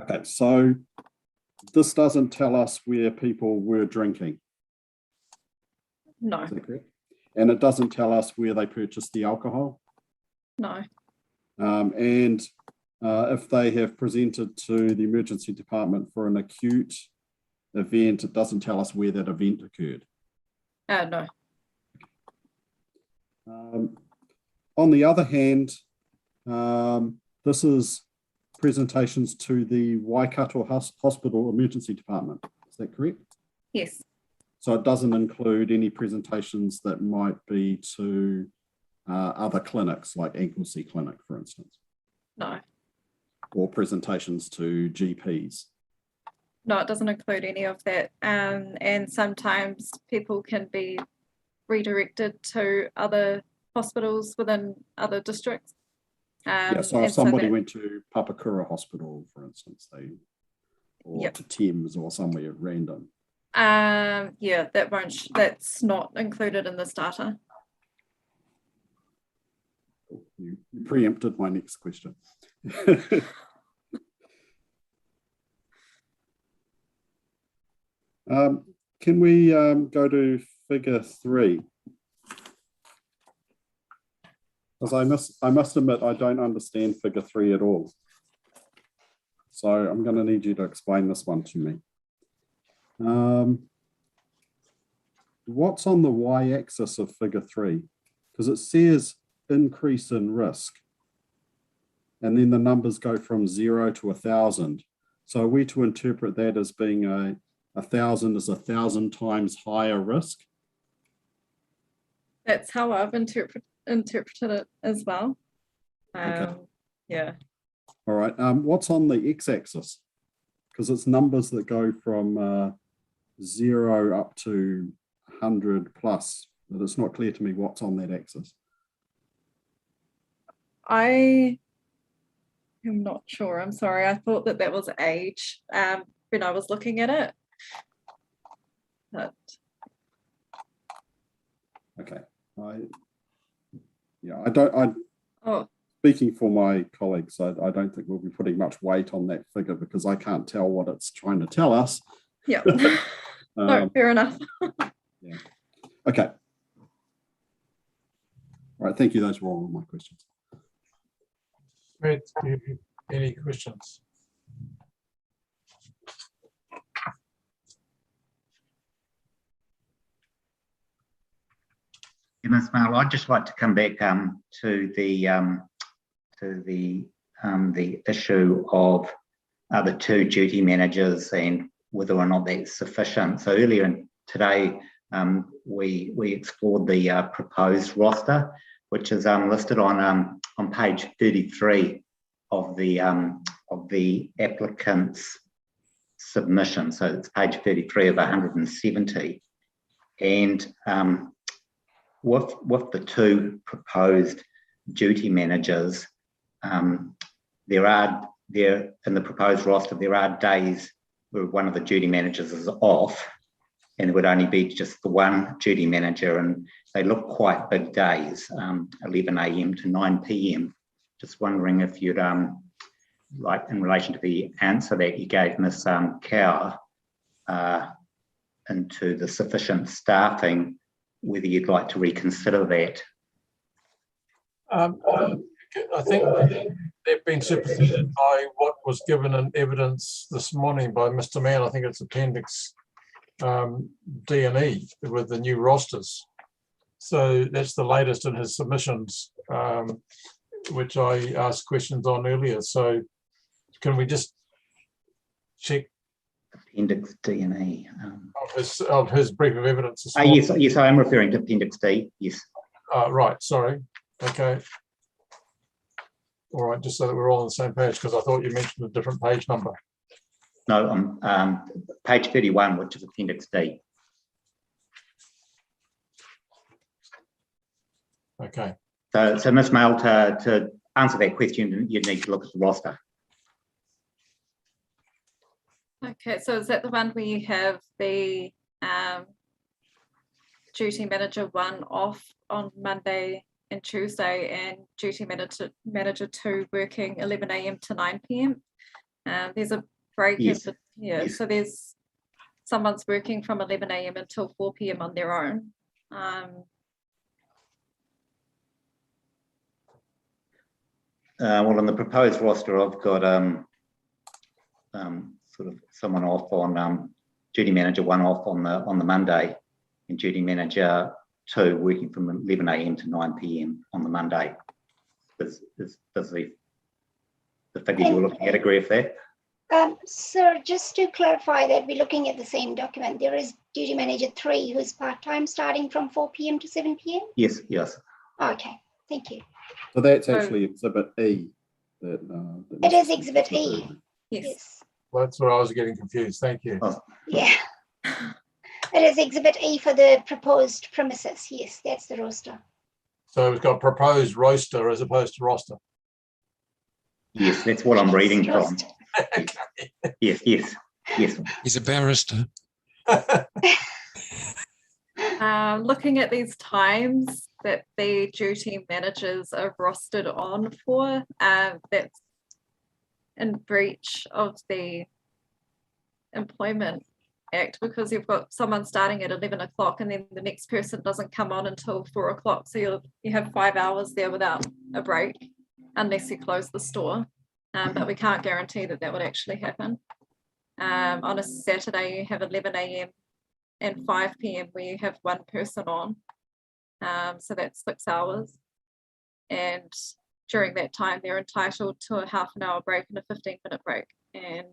Okay, so this doesn't tell us where people were drinking. No. Is that correct? And it doesn't tell us where they purchased the alcohol? No. And if they have presented to the emergency department for an acute event, it doesn't tell us where that event occurred? No. On the other hand, this is presentations to the Waikato Hospital Emergency Department. Is that correct? Yes. So it doesn't include any presentations that might be to other clinics, like Anglesey Clinic, for instance? No. Or presentations to GPs? No, it doesn't include any of that. And sometimes people can be redirected to other hospitals within other districts. So if somebody went to Papakura Hospital, for instance, or Yep. to Thames or somewhere random. Yeah, that's not included in this data. You preempted my next question. Can we go to figure 3? Because I must admit, I don't understand figure 3 at all. So I'm going to need you to explain this one to me. What's on the y-axis of figure 3? Because it says increase in risk. And then the numbers go from 0 to 1,000. So are we to interpret that as being 1,000 is 1,000 times higher risk? That's how I've interpreted it as well. Okay. Yeah. All right. What's on the x-axis? Because it's numbers that go from 0 up to 100 plus. But it's not clear to me what's on that axis. I am not sure. I'm sorry. I thought that was age when I was looking at it. But Okay. Speaking for my colleagues, I don't think we'll be putting much weight on that figure because I can't tell what it's trying to tell us. yeah. No, fair enough. Yeah. Okay. All right. Thank you. Those were all of my questions. Smith, do you have any questions? Ms. Mail, I'd just like to come back to the issue of the 2 duty managers and whether or not that's sufficient. So earlier today, we explored the proposed roster, which is listed on page 33 of the applicant's submission. So it's page 33 of 170, and with the 2 proposed duty managers, there in the proposed roster, there are days where one of the duty managers is off, and there would only be just the 1 duty manager, and they look quite big days, 11 a.m. to 9 p.m. Just wondering if you'd like, in relation to the answer that you gave Ms. Cower into the sufficient staffing, whether you'd like to reconsider that. I think they've been superseded by what was given in evidence this morning by Mr. Mann. I think it's Appendix D and E with the new rosters. So that's the latest in his submissions, which I asked questions on earlier. So can we just check Appendix D and E. of his brief of evidence? Yes, I am referring to Appendix D. Yes. Right. Sorry. Okay. All right. Just so that we're all on the same page, because I thought you mentioned a different page number. No, page 31, which is Appendix D. Okay. So Ms. Mail, to answer that question, you'd need to look at the roster. Okay, so is that the one where you have the duty manager 1 off on Monday and Tuesday, and duty manager 2 working 11 a.m. to 9 p.m. There's a break. Yes. Yes. So there's someone's working from 11 a.m. until 4 p.m. on their own. Well, on the proposed roster, I've got sort of someone off on duty manager 1 off on the Monday, and duty manager 2 working from 11 a.m. to 9 p.m. on the Monday. Does the figure you're looking at agree with that? Sir, just to clarify that we're looking at the same document, there is duty manager 3 who's part-time starting from 4 p.m. to 7 p.m. Yes. Okay, thank you. So that's actually Exhibit E. It is Exhibit E. Yes. Well, that's where I was getting confused. Thank you. Oh. Yeah. It is Exhibit E for the proposed premises. Yes, that's the roster. So we've got proposed roster as opposed to roster. Yes, that's what I'm reading from. Yes. Yes, He's a barrister. Looking at these times that the duty managers are rostered on for, that's in breach of the Employment Act, because you've got someone starting at 11 o'clock and then the next person doesn't come on until 4 o'clock. So you have 5 hours there without a break, unless you close the store. But we can't guarantee that that would actually happen. On a Saturday, you have 11 a.m. and 5 p.m. where you have one person on. So that's 6 hours. And during that time, they're entitled to a half an hour break and a 15-minute break. And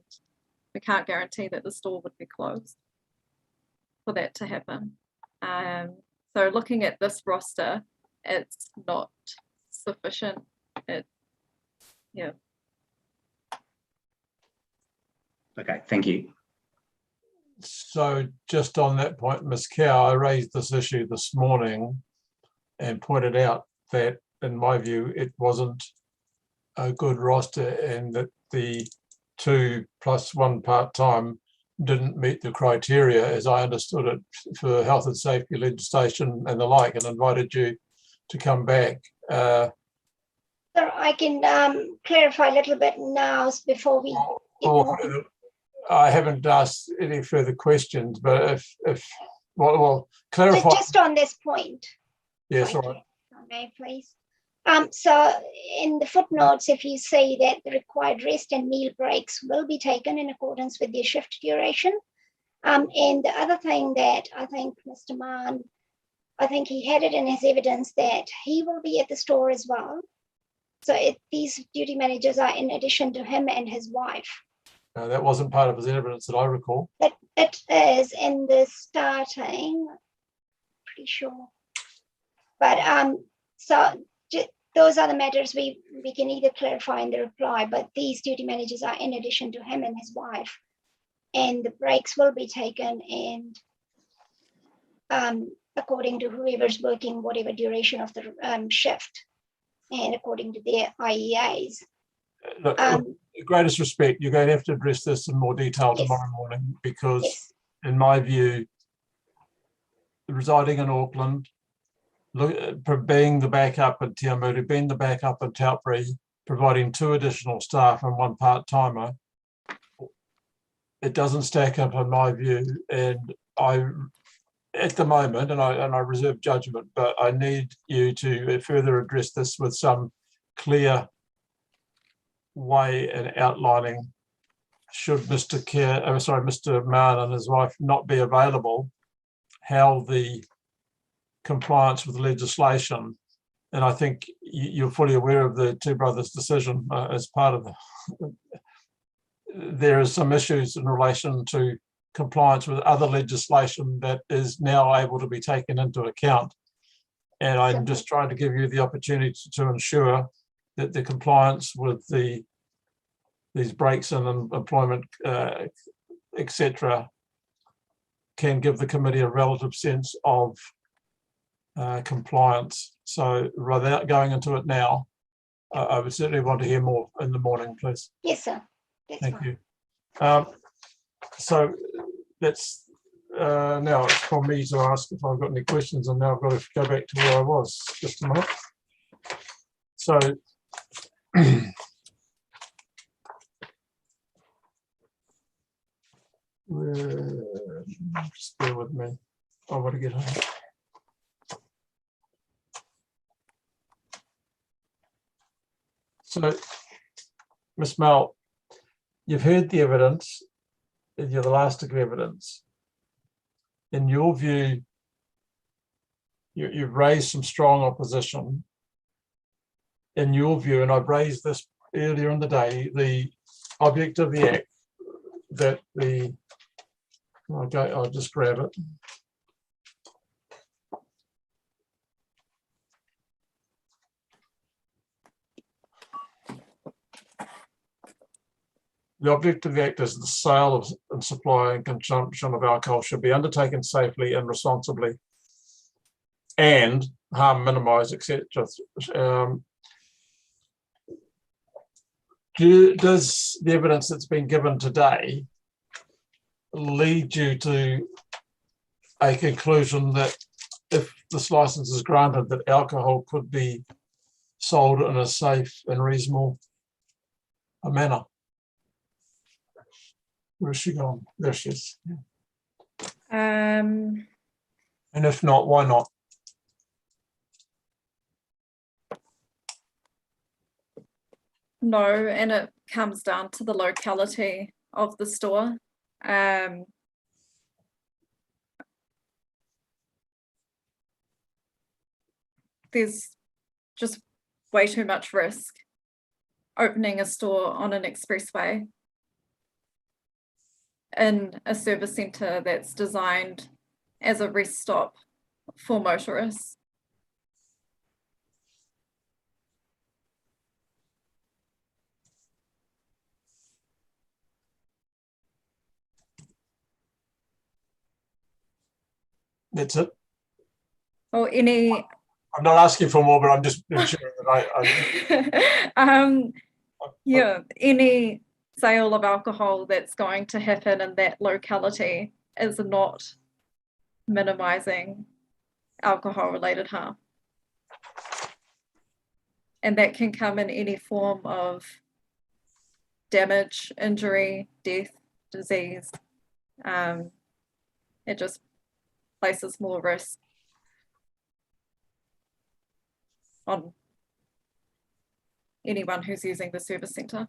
we can't guarantee that the store would be closed for that to happen. So looking at this roster, it's not sufficient. Yeah. okay, thank you. So just on that point, Ms. Cow, I raised this issue this morning and pointed out that, in my view, it wasn't a good roster and that the 2 + 1 part-time didn't meet the criteria, as I understood it, for health and safety legislation and the like, and invited you to come back. So I can clarify a little bit now before we get moving. I haven't asked any further questions, but well, clarify. Just on this point. Yes, all Thank right. you, if I may, please. So in the footnotes, if you say that the required rest and meal breaks will be taken in accordance with their shift duration. And the other thing that I think Mr. Mann, I think he had it in his evidence that he will be at the store as well. So these duty managers are in addition to him and his wife. That wasn't part of his evidence that I recall. It is in the starting, pretty sure. But so those are the matters we can either clarify in the reply, but these duty managers are in addition to him and his wife. And the breaks will be taken and according to whoever's working, whatever duration of the shift, and according to their IEAs. Look, greatest respect, you're going to have to address this in more detail Yes. tomorrow morning, because Yes. in my view, residing in Auckland, being the backup in Te Aomori, being the backup in Taupiri, providing 2 additional staff and 1 part-timer, it doesn't stack up in my view. And at the moment, and I reserve judgment, but I need you to further address this with some clear way and outlining, should Mr. Mann and his wife not be available, how the compliance with legislation, and I think you're fully aware of the Two Brothers decision as part of there are some issues in relation to compliance with other legislation that is now able to be taken into account. And I'm just trying to give you the opportunity to ensure that the compliance with these breaks in employment, etc., can give the committee a relative sense of compliance. So without going into it now, I would certainly want to hear more in the morning, please. Yes, sir. That's Thank fine. you. So that's now it's for me to ask if I've got any questions, and now I've got to go back to where I was just a minute. So just bear with me. I want to get home. So, Ms. Mel, you've heard the evidence, and you're the last of evidence. In your view, you've raised some strong opposition. In your view, and I've raised this earlier in the day, the object of the act that the, okay, I'll just grab it. The object of the act is the sale of and supply and consumption of alcohol should be undertaken safely and responsibly, and harm minimised, etc. Does the evidence that's been given today lead you to a conclusion that if this license is granted, that alcohol could be sold in a safe and reasonable manner. Where's she gone? There she is. Yeah. And if not, why not? No, and it comes down to the locality of the store. There's just way too much risk opening a store on an expressway in a service centre that's designed as a rest stop for motorists. That's it. Or any I'm not asking for more, but I'm just ensuring that yeah, any sale of alcohol that's going to happen in that locality is not minimizing alcohol related harm. And that can come in any form of damage, injury, death, disease. It just places more risk on anyone who's using the service centre.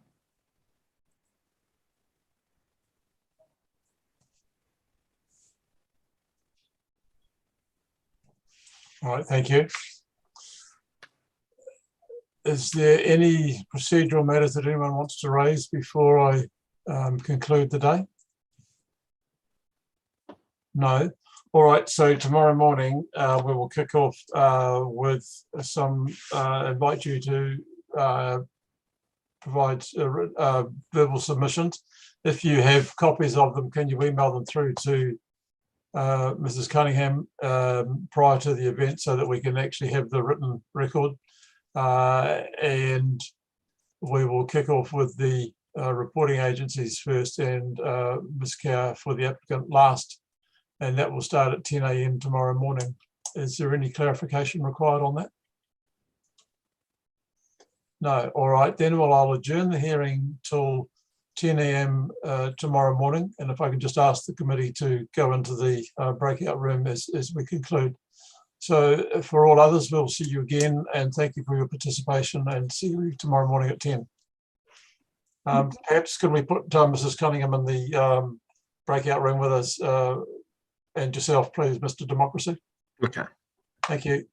All right, thank you. Is there any procedural matters that anyone wants to raise before I conclude the day? No. All right, so tomorrow morning we will kick off with some, invite you to provide verbal submissions. If you have copies of them, can you email them through to Mrs. Cunningham prior to the event so that we can actually have the written record? And we will kick off with the reporting agencies first and Ms. Cow for the applicant last. And that will start at 10 a.m. tomorrow morning. Is there any clarification required on that? No. All right, then well, I'll adjourn the hearing till 10 a.m. Tomorrow morning. And if I can just ask the committee to go into the breakout room as we conclude. So for all others, we'll see you again, and thank you for your participation, and see you tomorrow morning at 10. Perhaps can we put Mrs. Cunningham in the breakout room with us, and yourself, please, Mr. Democracy. Okay. Thank you.